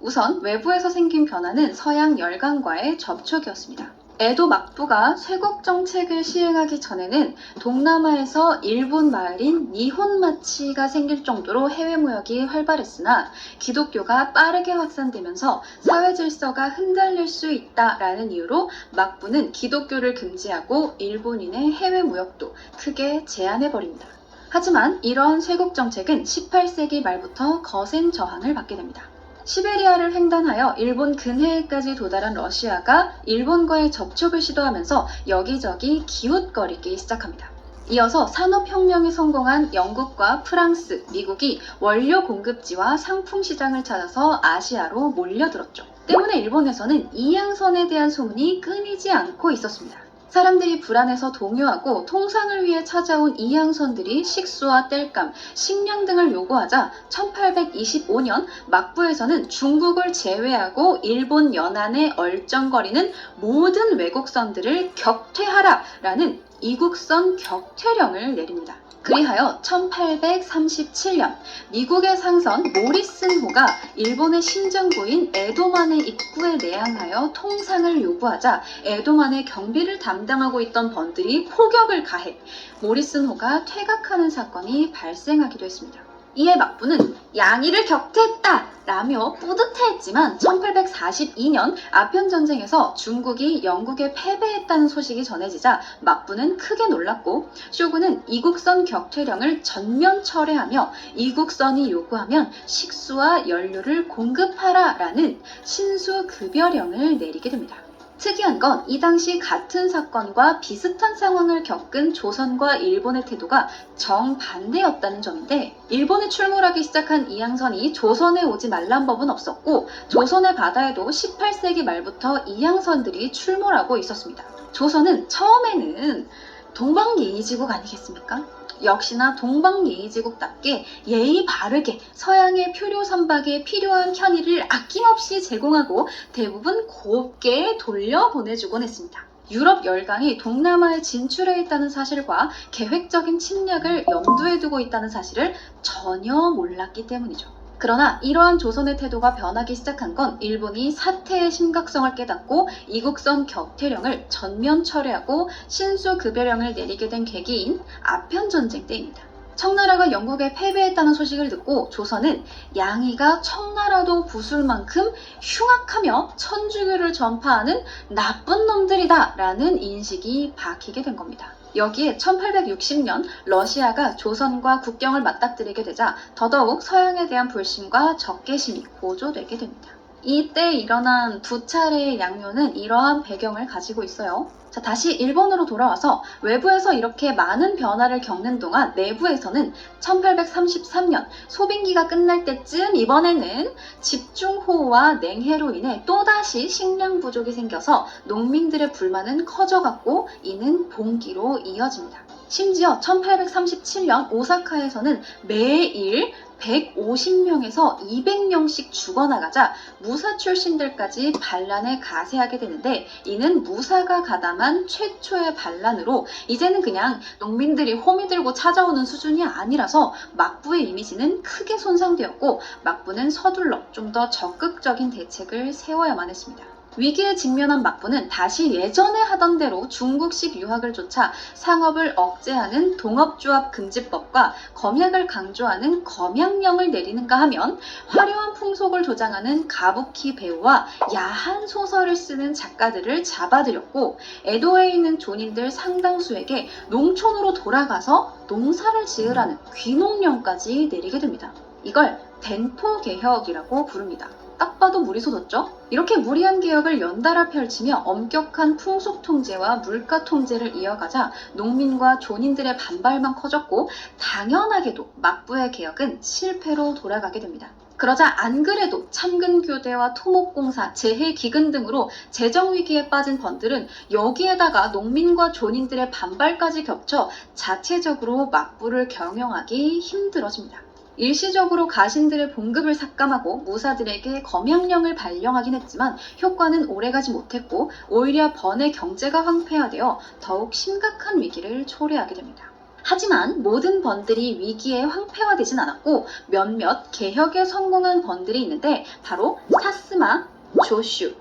우선 외부에서 생긴 변화는 서양 열강과의 접촉이었습니다. 에도 막부가 쇄국 정책을 시행하기 전에는 동남아에서 일본 마을인 니혼마치가 생길 정도로 해외 무역이 활발했으나 기독교가 빠르게 확산되면서 사회 질서가 흔들릴 수 있다라는 이유로 막부는 기독교를 금지하고 일본인의 해외 무역도 크게 제한해버립니다. 하지만 이러한 쇄국 정책은 18세기 말부터 거센 저항을 받게 됩니다. 시베리아를 횡단하여 일본 근해에까지 도달한 러시아가 일본과의 접촉을 시도하면서 여기저기 기웃거리기 시작합니다. 이어서 산업혁명에 성공한 영국과 프랑스, 미국이 원료 공급지와 상품 시장을 찾아서 아시아로 몰려들었죠. 때문에 일본에서는 이양선에 대한 소문이 끊이지 않고 있었습니다. 사람들이 불안해서 동요하고 통상을 위해 찾아온 이양선들이 식수와 땔감, 식량 등을 요구하자 1825년 막부에서는 중국을 제외하고 일본 연안에 얼쩡거리는 모든 외국선들을 격퇴하라라는 이국선 격퇴령을 내립니다. 그리하여 1837년 미국의 상선 모리슨호가 일본의 심정부인 에도만의 입구에 내항하여 통상을 요구하자 에도만의 경비를 담당하고 있던 번들이 포격을 가해 모리슨호가 퇴각하는 사건이 발생하기도 했습니다. 이에 막부는 양의를 격퇴했다! 라며 뿌듯해했지만 1842년 아편전쟁에서 중국이 영국에 패배했다는 소식이 전해지자 막부는 크게 놀랐고 쇼군은 이국선 격퇴령을 전면 철회하며 이국선이 요구하면 식수와 연료를 공급하라 라는 신수급여령을 내리게 됩니다. 특이한 건 이 당시 같은 사건과 비슷한 상황을 겪은 조선과 일본의 태도가 정반대였다는 점인데 일본에 출몰하기 시작한 이양선이 조선에 오지 말란 법은 없었고 조선의 바다에도 18세기 말부터 이양선들이 출몰하고 있었습니다. 조선은 처음에는 동방예의지국 아니겠습니까? 역시나 동방예의지국답게 예의 바르게 서양의 표류 선박에 필요한 편의를 아낌없이 제공하고 대부분 곱게 돌려보내주곤 했습니다. 유럽 열강이 동남아에 진출해 있다는 사실과 계획적인 침략을 염두에 두고 있다는 사실을 전혀 몰랐기 때문이죠. 그러나 이러한 조선의 태도가 변하기 시작한 건 일본이 사태의 심각성을 깨닫고 이국선 격퇴령을 전면 철회하고 신수급여령을 내리게 된 계기인 아편전쟁 때입니다. 청나라가 영국에 패배했다는 소식을 듣고 조선은 양의가 청나라도 부술 만큼 흉악하며 천주교를 전파하는 나쁜 놈들이다 라는 인식이 박히게 된 겁니다. 여기에 1860년 러시아가 조선과 국경을 맞닥뜨리게 되자 더더욱 서양에 대한 불신과 적개심이 고조되게 됩니다. 이때 일어난 두 차례의 양요는 이러한 배경을 가지고 있어요. 자, 다시 일본으로 돌아와서 외부에서 이렇게 많은 변화를 겪는 동안 내부에서는 1833년 소빙기가 끝날 때쯤 이번에는 집중호우와 냉해로 인해 또다시 식량 부족이 생겨서 농민들의 불만은 커져갔고 이는 봉기로 이어집니다. 심지어 1837년 오사카에서는 매일 150명에서 200명씩 죽어나가자 무사 출신들까지 반란에 가세하게 되는데 이는 무사가 가담한 최초의 반란으로 이제는 그냥 농민들이 호미 들고 찾아오는 수준이 아니라서 막부의 이미지는 크게 손상되었고 막부는 서둘러 좀 더 적극적인 대책을 세워야만 했습니다. 위기에 직면한 막부는 다시 예전에 하던 대로 중국식 유학을 좇아 상업을 억제하는 동업조합금지법과 검약을 강조하는 검약령을 내리는가 하면 화려한 풍속을 조장하는 가부키 배우와 야한 소설을 쓰는 작가들을 잡아들였고 에도에 있는 존인들 상당수에게 농촌으로 돌아가서 농사를 지으라는 귀농령까지 내리게 됩니다. 이걸 덴포개혁이라고 부릅니다. 딱 봐도 물이 솟았죠? 이렇게 무리한 개혁을 연달아 펼치며 엄격한 풍속 통제와 물가 통제를 이어가자 농민과 존인들의 반발만 커졌고 당연하게도 막부의 개혁은 실패로 돌아가게 됩니다. 그러자 안 그래도 참근교대와 토목공사, 재해기근 등으로 재정위기에 빠진 번들은 여기에다가 농민과 존인들의 반발까지 겹쳐 자체적으로 막부를 경영하기 힘들어집니다. 일시적으로 가신들의 봉급을 삭감하고 무사들에게 검양령을 발령하긴 했지만 효과는 오래가지 못했고 오히려 번의 경제가 황폐화되어 더욱 심각한 위기를 초래하게 됩니다. 하지만 모든 번들이 위기에 황폐화되진 않았고 몇몇 개혁에 성공한 번들이 있는데 바로 사스마, 조슈,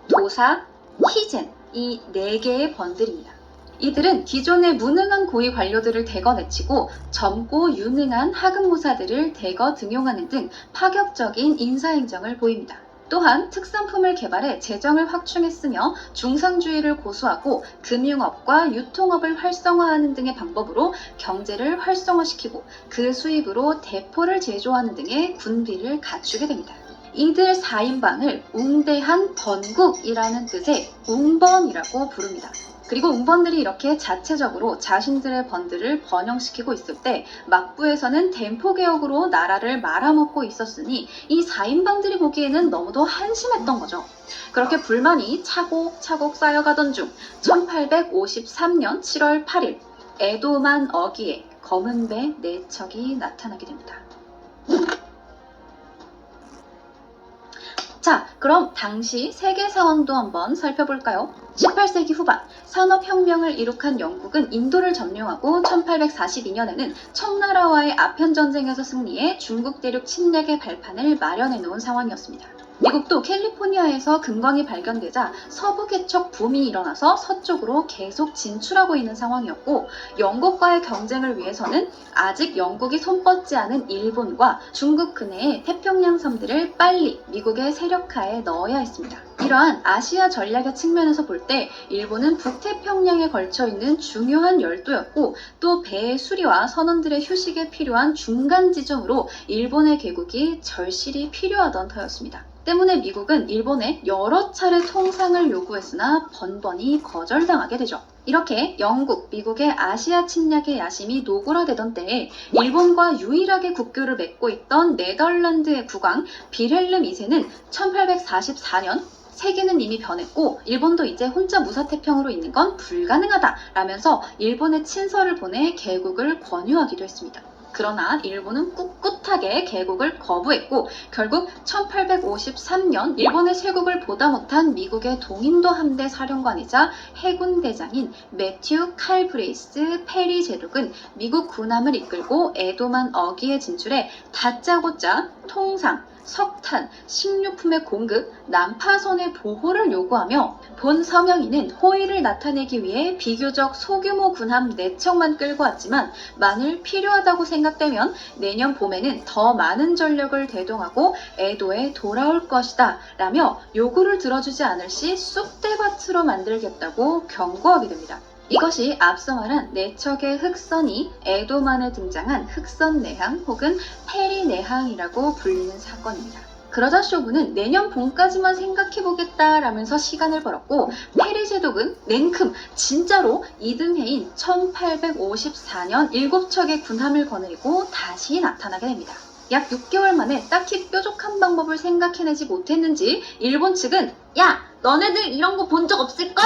도사, 히젠 이 4개의 번들입니다. 이들은 기존의 무능한 고위 관료들을 대거 내치고 젊고 유능한 하급무사들을 대거 등용하는 등 파격적인 인사행정을 보입니다. 또한 특산품을 개발해 재정을 확충했으며 중상주의를 고수하고 금융업과 유통업을 활성화하는 등의 방법으로 경제를 활성화시키고 그 수입으로 대포를 제조하는 등의 군비를 갖추게 됩니다. 이들 4인방을 웅대한 번국이라는 뜻의 웅번이라고 부릅니다. 그리고 웅번들이 이렇게 자체적으로 자신들의 번들을 번영시키고 있을 때 막부에서는 댐포개혁으로 나라를 말아먹고 있었으니 이 4인방들이 보기에는 너무도 한심했던 거죠. 그렇게 불만이 차곡차곡 쌓여가던 중 1853년 7월 8일 에도만 어기에 검은 배 4척이 나타나게 됩니다. 자, 그럼 당시 세계 상황도 한번 살펴볼까요? 18세기 후반 산업혁명을 이룩한 영국은 인도를 점령하고 1842년에는 청나라와의 아편전쟁에서 승리해 중국 대륙 침략의 발판을 마련해 놓은 상황이었습니다. 미국도 캘리포니아에서 금광이 발견되자 서부 개척 붐이 일어나서 서쪽으로 계속 진출하고 있는 상황이었고 영국과의 경쟁을 위해서는 아직 영국이 손뻗지 않은 일본과 중국 근해의 태평양 섬들을 빨리 미국의 세력하에 넣어야 했습니다. 이러한 아시아 전략의 측면에서 볼 때 일본은 북태평양에 걸쳐 있는 중요한 열도였고 또 배의 수리와 선원들의 휴식에 필요한 중간 지점으로 일본의 개국이 절실히 필요하던 터였습니다. 때문에 미국은 일본에 여러 차례 통상을 요구했으나 번번이 거절당하게 되죠. 이렇게 영국, 미국의 아시아 침략의 야심이 노골화되던 때에 일본과 유일하게 국교를 맺고 있던 네덜란드의 국왕 빌헬름 2세는 1844년 세계는 이미 변했고 일본도 이제 혼자 무사태평으로 있는 건 불가능하다 라면서 일본에 친서를 보내 개국을 권유하기도 했습니다. 그러나 일본은 꿋꿋하게 개국을 거부했고 결국 1853년 일본의 쇄국을 보다 못한 미국의 동인도 함대 사령관이자 해군 대장인 매튜 칼브레이스 페리 제독은 미국 군함을 이끌고 에도만 어기에 진출해 다짜고짜 통상, 석탄, 식료품의 공급, 난파선의 보호를 요구하며 본 서명인은 호의를 나타내기 위해 비교적 소규모 군함 4척만 끌고 왔지만 만일 필요하다고 생각되면 내년 봄에는 더 많은 전력을 대동하고 에도에 돌아올 것이다 라며 요구를 들어주지 않을 시 쑥대밭으로 만들겠다고 경고하게 됩니다. 이것이 앞서 말한 4척의 흑선이 에도만에 등장한 흑선내항 혹은 페리내항이라고 불리는 사건입니다. 그러자 쇼군은 내년 봄까지만 생각해보겠다라면서 시간을 벌었고 페리 제독은 냉큼 진짜로 이듬해인 1854년 7척의 군함을 거느리고 다시 나타나게 됩니다. 약 6개월 만에 딱히 뾰족한 방법을 생각해내지 못했는지 일본 측은 야 너네들 이런 거 본 적 없을걸?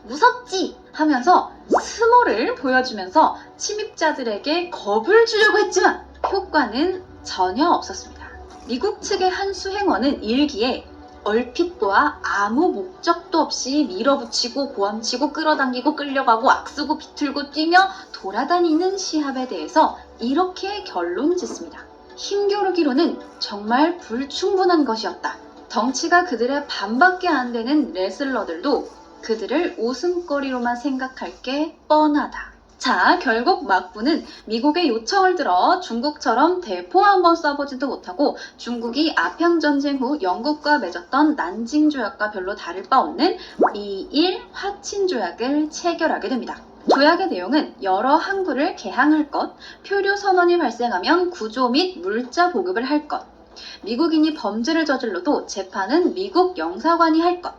무섭지? 하면서 스모를 보여주면서 침입자들에게 겁을 주려고 했지만 효과는 전혀 없었습니다. 미국 측의 한 수행원은 일기에 얼핏 보아 아무 목적도 없이 밀어붙이고 고함치고 끌어당기고 끌려가고 악쓰고 비틀고 뛰며 돌아다니는 시합에 대해서 이렇게 결론 짓습니다. 힘겨루기로는 정말 불충분한 것이었다. 덩치가 그들의 반밖에 안 되는 레슬러들도 그들을 웃음거리로만 생각할 게 뻔하다. 자, 결국 막부는 미국의 요청을 들어 중국처럼 대포 한번 쏴보지도 못하고 중국이 아평전쟁 후 영국과 맺었던 난징 조약과 별로 다를 바 없는 미일 화친 조약을 체결하게 됩니다. 조약의 내용은 여러 항구를 개항할 것, 표류 선원이 발생하면 구조 및 물자 보급을 할 것, 미국인이 범죄를 저질러도 재판은 미국 영사관이 할 것.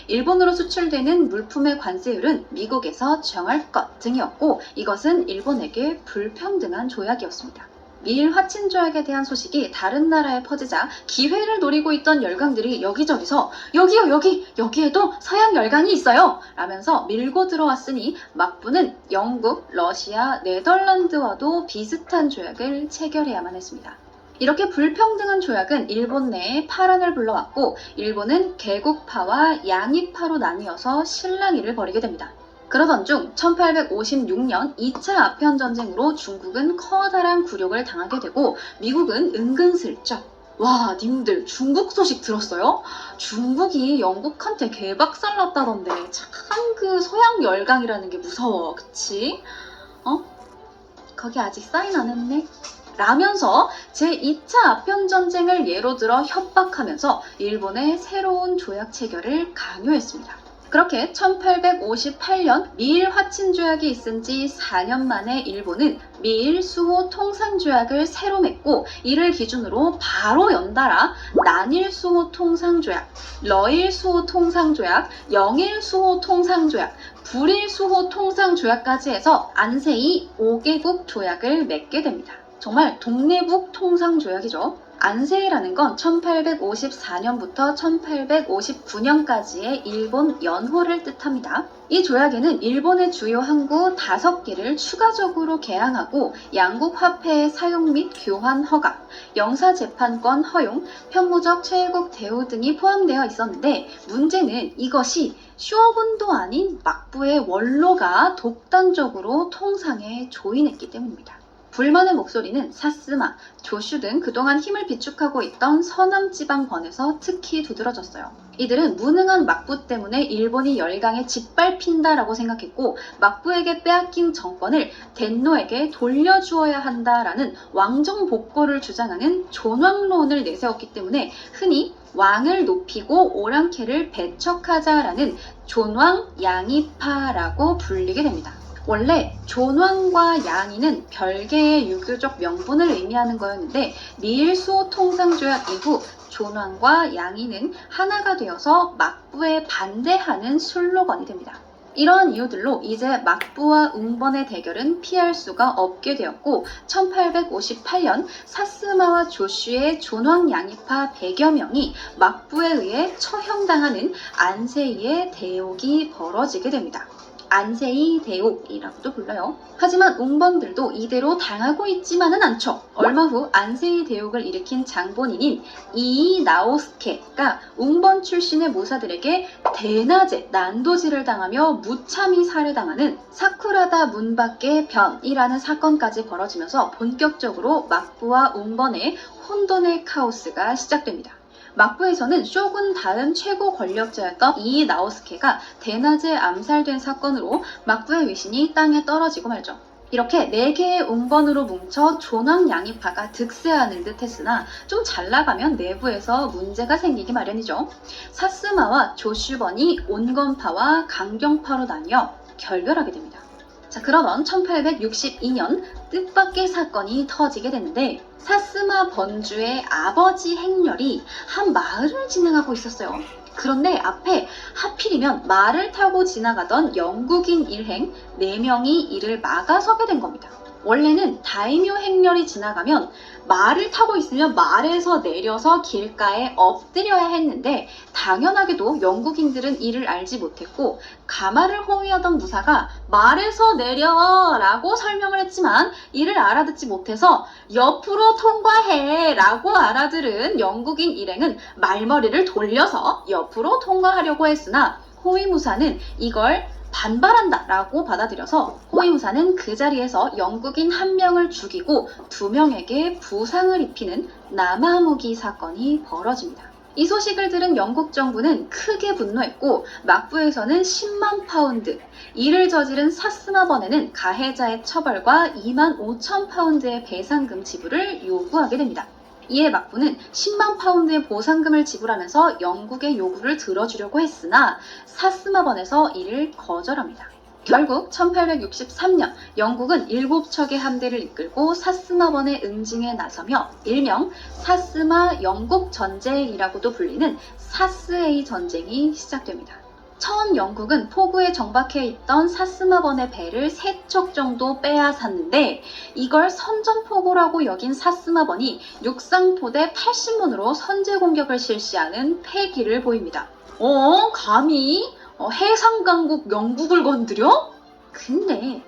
일본으로 수출되는 물품의 관세율은 미국에서 정할 것 등이었고 이것은 일본에게 불평등한 조약이었습니다. 미일 화친 조약에 대한 소식이 다른 나라에 퍼지자 기회를 노리고 있던 열강들이 여기저기서 여기에도 서양 열강이 있어요 라면서 밀고 들어왔으니 막부는 영국, 러시아, 네덜란드와도 비슷한 조약을 체결해야만 했습니다. 이렇게 불평등한 조약은 일본 내에 파란을 불러왔고 일본은 개국파와 양익파로 나뉘어서 실랑이를 벌이게 됩니다. 그러던 중 1856년 2차 아편전쟁으로 중국은 커다란 굴욕을 당하게 되고 미국은 은근슬쩍 와 님들 중국 소식 들었어요? 중국이 영국한테 개박살났다던데 참 그 서양 열강이라는 게 무서워 그치? 거기 아직 사인 안 했네? 라면서 제2차 아편전쟁을 예로 들어 협박하면서 일본의 새로운 조약 체결을 강요했습니다. 그렇게 1858년 미일 화친 조약이 있은 지 4년 만에 일본은 미일 수호 통상조약을 새로 맺고 이를 기준으로 바로 연달아 난일 수호 통상조약, 러일 수호 통상조약, 영일 수호 통상조약, 불일 수호 통상조약까지 해서 안세이 5개국 조약을 맺게 됩니다. 정말 동네북 통상조약이죠. 안세이라는 건 1854년부터 1859년까지의 일본 연호를 뜻합니다. 이 조약에는 일본의 주요 항구 5개를 추가적으로 개항하고 양국 화폐의 사용 및 교환 허가, 영사재판권 허용, 편무적 최애국 대우 등이 포함되어 있었는데 문제는 이것이 쇼군도 아닌 막부의 원로가 독단적으로 통상에 조인했기 때문입니다. 불만의 목소리는 사스마, 조슈 등 그동안 힘을 비축하고 있던 서남지방권에서 특히 두드러졌어요. 이들은 무능한 막부 때문에 일본이 열강에 짓밟힌다라고 생각했고 막부에게 빼앗긴 정권을 덴노에게 돌려주어야 한다라는 왕정복고를 주장하는 존왕론을 내세웠기 때문에 흔히 왕을 높이고 오랑캐를 배척하자라는 존왕 양이파라고 불리게 됩니다. 원래 존왕과 양이는 별개의 유교적 명분을 의미하는 거였는데 미일 수호 통상조약 이후 존왕과 양이는 하나가 되어서 막부에 반대하는 슬로건이 됩니다. 이러한 이유들로 이제 막부와 웅번의 대결은 피할 수가 없게 되었고 1858년 사스마와 조슈의 존왕 양이파 100여 명이 막부에 의해 처형당하는 안세이의 대옥이 벌어지게 됩니다. 안세이 대옥이라고도 불러요. 하지만 웅번들도 이대로 당하고 있지만은 않죠. 얼마 후 안세이 대옥을 일으킨 장본인인 이이나오스케가 웅번 출신의 모사들에게 대낮에 난도질을 당하며 무참히 살해당하는 사쿠라다 문 밖의 변이라는 사건까지 벌어지면서 본격적으로 막부와 웅번의 혼돈의 카오스가 시작됩니다. 막부에서는 쇼군 다음 최고 권력자였던 이이나오스케가 대낮에 암살된 사건으로 막부의 위신이 땅에 떨어지고 말죠. 이렇게 4개의 웅번으로 뭉쳐 존왕 양이파가 득세하는 듯 했으나 좀 잘 나가면 내부에서 문제가 생기기 마련이죠. 사스마와 조슈번이 온건파와 강경파로 나뉘어 결별하게 됩니다. 자, 그러던 1862년 뜻밖의 사건이 터지게 되는데 사스마 번주의 아버지 행렬이 한 마을을 진행하고 있었어요. 그런데 앞에 하필이면 말을 타고 지나가던 영국인 일행 4명이 이를 막아서게 된 겁니다. 원래는 다이묘 행렬이 지나가면 말을 타고 있으면 말에서 내려서 길가에 엎드려야 했는데 당연하게도 영국인들은 이를 알지 못했고 가마를 호위하던 무사가 말에서 내려 라고 설명을 했지만 이를 알아듣지 못해서 옆으로 통과해 라고 알아들은 영국인 일행은 말머리를 돌려서 옆으로 통과하려고 했으나 호위무사는 이걸 반발한다 라고 받아들여서 호위무사는 그 자리에서 영국인 1명을 죽이고 2명에게 부상을 입히는 남아무기 사건이 벌어집니다. 이 소식을 들은 영국 정부는 크게 분노했고 막부에서는 10만 파운드, 이를 저지른 사스마번에는 가해자의 처벌과 2만 5천 파운드의 배상금 지불을 요구하게 됩니다. 이에 막부는 10만 파운드의 보상금을 지불하면서 영국의 요구를 들어주려고 했으나 사스마번에서 이를 거절합니다. 결국 1863년 영국은 7척의 함대를 이끌고 사스마번의 응징에 나서며 일명 사스마 영국 전쟁이라고도 불리는 사스에이 전쟁이 시작됩니다. 처음 영국은 포구에 정박해 있던 사스마번의 배를 3척 정도 빼앗았는데 이걸 선전포고라고 여긴 사스마번이 육상포대 80문으로 선제 공격을 실시하는 패기를 보입니다. 감히 해상강국 영국을 건드려? 근데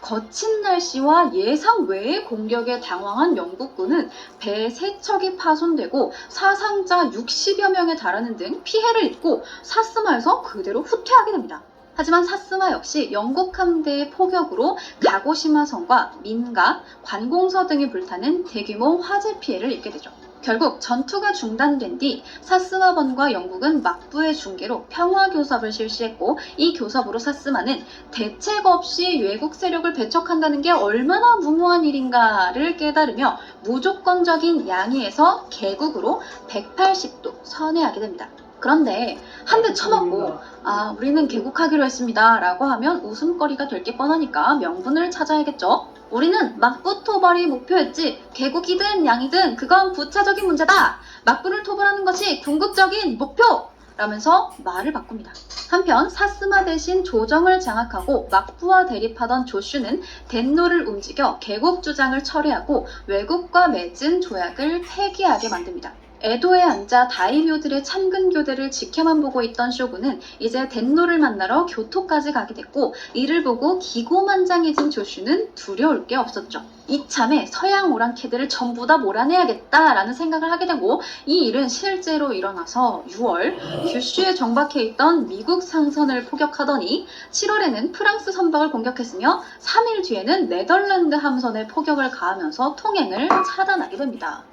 거친 날씨와 예상 외의 공격에 당황한 영국군은 배 3척이 파손되고 사상자 60여 명에 달하는 등 피해를 입고 사스마에서 그대로 후퇴하게 됩니다. 하지만 사스마 역시 영국 함대의 포격으로 가고시마성과 민가, 관공서 등이 불타는 대규모 화재 피해를 입게 되죠. 결국 전투가 중단된 뒤 사스마번과 영국은 막부의 중계로 평화교섭을 실시했고 이 교섭으로 사스마는 대책 없이 외국 세력을 배척한다는 게 얼마나 무모한 일인가를 깨달으며 무조건적인 양해에서 개국으로 180도 선회하게 됩니다. 그런데 한 대 쳐맞고 우리는 개국하기로 했습니다 라고 하면 웃음거리가 될 게 뻔하니까 명분을 찾아야겠죠. 우리는 막부 토벌이 목표였지 개국이든 양이든 그건 부차적인 문제다. 막부를 토벌하는 것이 궁극적인 목표! 라면서 말을 바꿉니다. 한편 사스마 대신 조정을 장악하고 막부와 대립하던 조슈는 덴노를 움직여 개국 주장을 철회하고 외국과 맺은 조약을 폐기하게 만듭니다. 에도에 앉아 다이묘들의 참근교대를 지켜만 보고 있던 쇼군은 이제 덴노를 만나러 교토까지 가게 됐고 이를 보고 기고만장해진 조슈는 두려울 게 없었죠. 이참에 서양 오랑캐들을 전부 다 몰아내야겠다라는 생각을 하게 되고 이 일은 실제로 일어나서 6월 규슈에 정박해 있던 미국 상선을 포격하더니 7월에는 프랑스 선박을 공격했으며 3일 뒤에는 네덜란드 함선에 포격을 가하면서 통행을 차단하게 됩니다.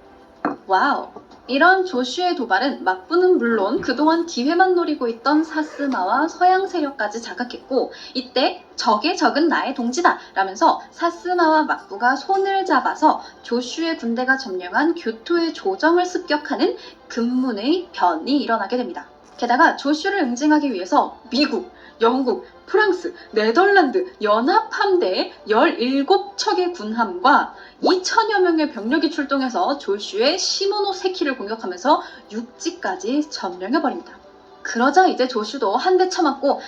와우! 이런 조슈의 도발은 막부는 물론 그동안 기회만 노리고 있던 사스마와 서양 세력까지 자극했고 이때 적의 적은 나의 동지다 라면서 사스마와 막부가 손을 잡아서 조슈의 군대가 점령한 교토의 조정을 습격하는 금문의 변이 일어나게 됩니다. 게다가 조슈를 응징하기 위해서 미국, 영국, 프랑스, 네덜란드 연합함대의 17척의 군함과 2천여 명의 병력이 출동해서 조슈의 시모노세키를 공격하면서 육지까지 점령해버립니다. 그러자 이제 조슈도 한 대 쳐맞고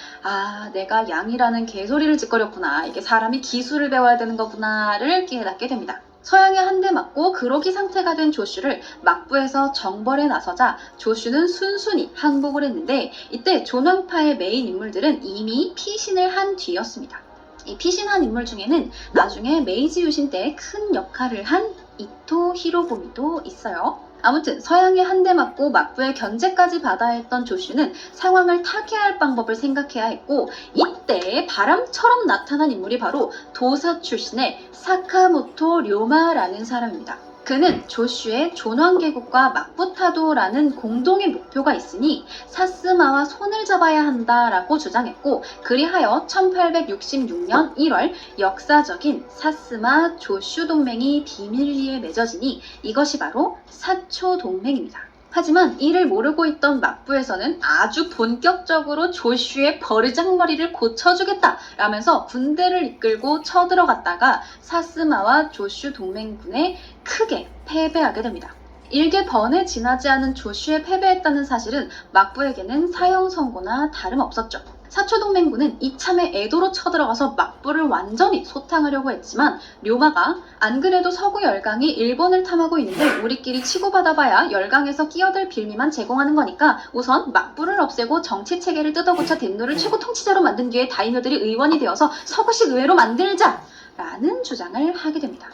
내가 양이라는 개소리를 짓거렸구나. 이게 사람이 기술을 배워야 되는 거구나를 깨닫게 됩니다. 서양에 한 대 맞고 그로기 상태가 된 조슈를 막부에서 정벌에 나서자 조슈는 순순히 항복을 했는데 이때 존왕파의 메인 인물들은 이미 피신을 한 뒤였습니다. 이 피신한 인물 중에는 나중에 메이지 유신 때 큰 역할을 한 이토 히로부미도 있어요. 아무튼 서양에 한 대 맞고 막부의 견제까지 받아야 했던 조슈는 상황을 타개할 방법을 생각해야 했고 이때 바람처럼 나타난 인물이 바로 도사 출신의 사카모토 료마라는 사람입니다. 그는 조슈의 존왕개국과 막부타도라는 공동의 목표가 있으니 사스마와 손을 잡아야 한다라고 주장했고 그리하여 1866년 1월 역사적인 사스마 조슈 동맹이 비밀리에 맺어지니 이것이 바로 사초 동맹입니다. 하지만 이를 모르고 있던 막부에서는 아주 본격적으로 조슈의 버르장머리를 고쳐주겠다 라면서 군대를 이끌고 쳐들어갔다가 사스마와 조슈 동맹군에 크게 패배하게 됩니다. 일개 번에 지나지 않은 조슈에 패배했다는 사실은 막부에게는 사형 선고나 다름없었죠. 사초동맹군은 이참에 에도로 쳐들어가서 막부를 완전히 소탕하려고 했지만 료마가 안 그래도 서구 열강이 일본을 탐하고 있는데 우리끼리 치고받아봐야 열강에서 끼어들 빌미만 제공하는 거니까 우선 막부를 없애고 정치체계를 뜯어고쳐 덴노를 최고 통치자로 만든 뒤에 다이묘들이 의원이 되어서 서구식 의회로 만들자! 라는 주장을 하게 됩니다.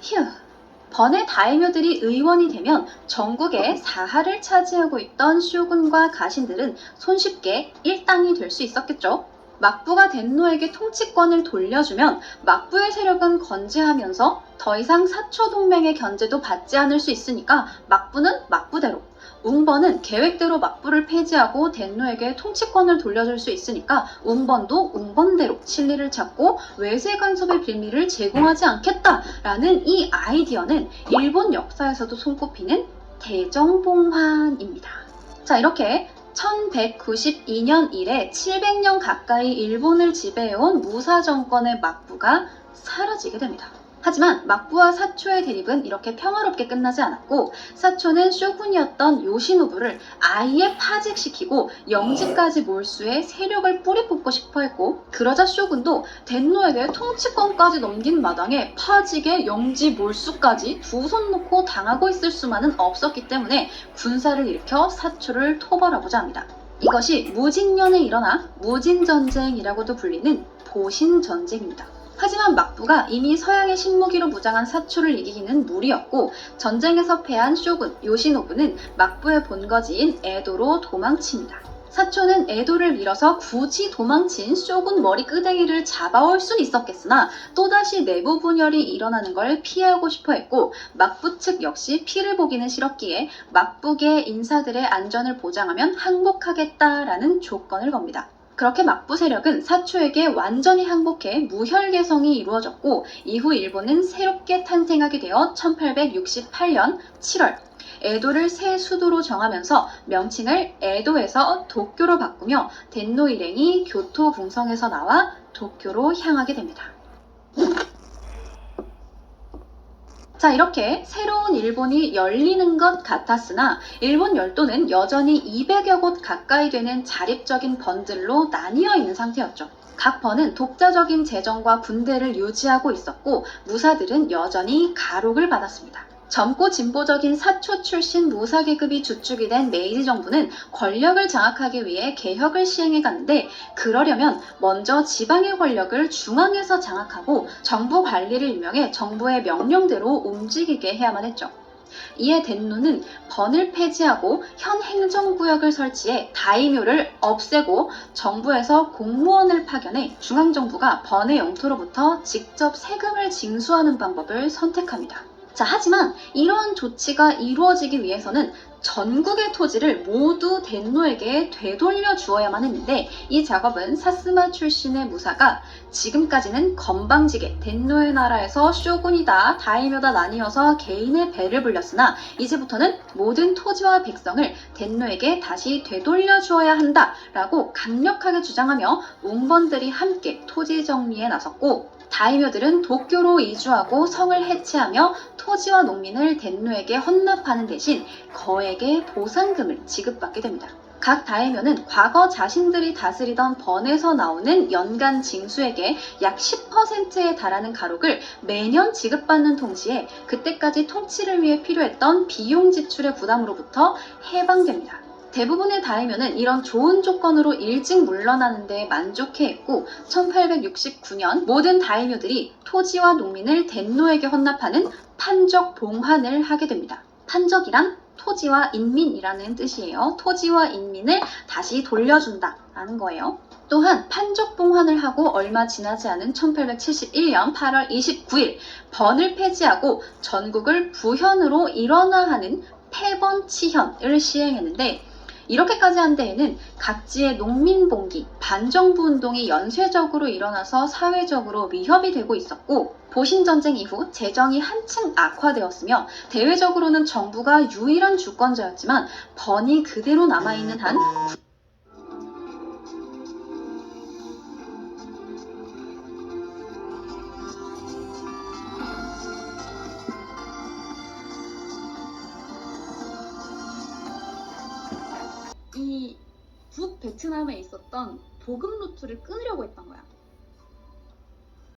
휴... 번의 다이묘들이 의원이 되면 전국의 사하를 차지하고 있던 쇼군과 가신들은 손쉽게 일당이 될 수 있었겠죠. 막부가 덴노에게 통치권을 돌려주면 막부의 세력은 건재하면서 더 이상 사초 동맹의 견제도 받지 않을 수 있으니까 막부는 막부대로, 웅번은 계획대로 막부를 폐지하고 덴노에게 통치권을 돌려줄 수 있으니까 웅번도 웅번대로 실리를 찾고 외세 간섭의 빌미를 제공하지 않겠다라는 이 아이디어는 일본 역사에서도 손꼽히는 대정봉환입니다. 자, 이렇게 1192년 이래 700년 가까이 일본을 지배해온 무사 정권의 막부가 사라지게 됩니다. 하지만 막부와 사초의 대립은 이렇게 평화롭게 끝나지 않았고, 사초는 쇼군이었던 요시노부를 아예 파직시키고 영지까지 몰수해 세력을 뿌리 뽑고 싶어 했고, 그러자 쇼군도 덴노에게 통치권까지 넘긴 마당에 파직에 영지 몰수까지 두 손 놓고 당하고 있을 수만은 없었기 때문에 군사를 일으켜 사초를 토벌하고자 합니다. 이것이 무진년에 일어나 무진전쟁이라고도 불리는 보신전쟁입니다. 하지만 막부가 이미 서양의 식무기로 무장한 사초를 이기기는 무리였고, 전쟁에서 패한 쇼군 요시노부는 막부의 본거지인 에도로 도망칩니다. 사초는 에도를 밀어서 굳이 도망친 쇼군 머리끄댕이를 잡아올 순 있었겠으나 또다시 내부 분열이 일어나는 걸 피하고 싶어 했고, 막부 측 역시 피를 보기는 싫었기에 막부계 인사들의 안전을 보장하면 항복하겠다라는 조건을 겁니다. 그렇게 막부 세력은 사초에게 완전히 항복해 무혈개성이 이루어졌고, 이후 일본은 새롭게 탄생하게 되어 1868년 7월 에도를 새 수도로 정하면서 명칭을 에도에서 도쿄로 바꾸며 덴노 일행이 교토 궁성에서 나와 도쿄로 향하게 됩니다. 자, 이렇게 새로운 일본이 열리는 것 같았으나 일본 열도는 여전히 200여 곳 가까이 되는 자립적인 번들로 나뉘어 있는 상태였죠. 각 번은 독자적인 재정과 군대를 유지하고 있었고, 무사들은 여전히 가록을 받았습니다. 젊고 진보적인 사초 출신 무사 계급이 주축이 된 메이지 정부는 권력을 장악하기 위해 개혁을 시행해 갔는데, 그러려면 먼저 지방의 권력을 중앙에서 장악하고 정부 관리를 임명해 정부의 명령대로 움직이게 해야만 했죠. 이에 덴노는 번을 폐지하고 현 행정구역을 설치해 다이묘를 없애고 정부에서 공무원을 파견해 중앙정부가 번의 영토로부터 직접 세금을 징수하는 방법을 선택합니다. 자, 하지만 이러한 조치가 이루어지기 위해서는 전국의 토지를 모두 덴노에게 되돌려 주어야만 했는데, 이 작업은 사스마 출신의 무사가 지금까지는 건방지게 덴노의 나라에서 쇼군이다, 다이묘다 나뉘어서 개인의 배를 불렸으나 이제부터는 모든 토지와 백성을 덴노에게 다시 되돌려 주어야 한다라고 강력하게 주장하며 웅번들이 함께 토지 정리에 나섰고, 다이묘들은 도쿄로 이주하고 성을 해체하며 토지와 농민을 덴노에게 헌납하는 대신 거액의 보상금을 지급받게 됩니다. 각 다이묘는 과거 자신들이 다스리던 번에서 나오는 연간 징수액의 약 10%에 달하는 가록을 매년 지급받는 동시에 그때까지 통치를 위해 필요했던 비용 지출의 부담으로부터 해방됩니다. 대부분의 다이묘는 이런 좋은 조건으로 일찍 물러나는 데 만족해했고, 1869년 모든 다이묘들이 토지와 농민을 덴노에게 헌납하는 판적 봉환을 하게 됩니다. 판적이란 토지와 인민이라는 뜻이에요. 토지와 인민을 다시 돌려준다라는 거예요. 또한 판적 봉환을 하고 얼마 지나지 않은 1871년 8월 29일 번을 폐지하고 전국을 부현으로 일원화하는 폐번치현을 시행했는데, 이렇게까지 한 데에는 각지의 농민봉기, 반정부 운동이 연쇄적으로 일어나서 사회적으로 위협이 되고 있었고, 보신전쟁 이후 재정이 한층 악화되었으며 대외적으로는 정부가 유일한 주권자였지만 번이 그대로 남아있는 한 이 북베트남에 있었던 보급 루트를 끊으려고 했던 거야.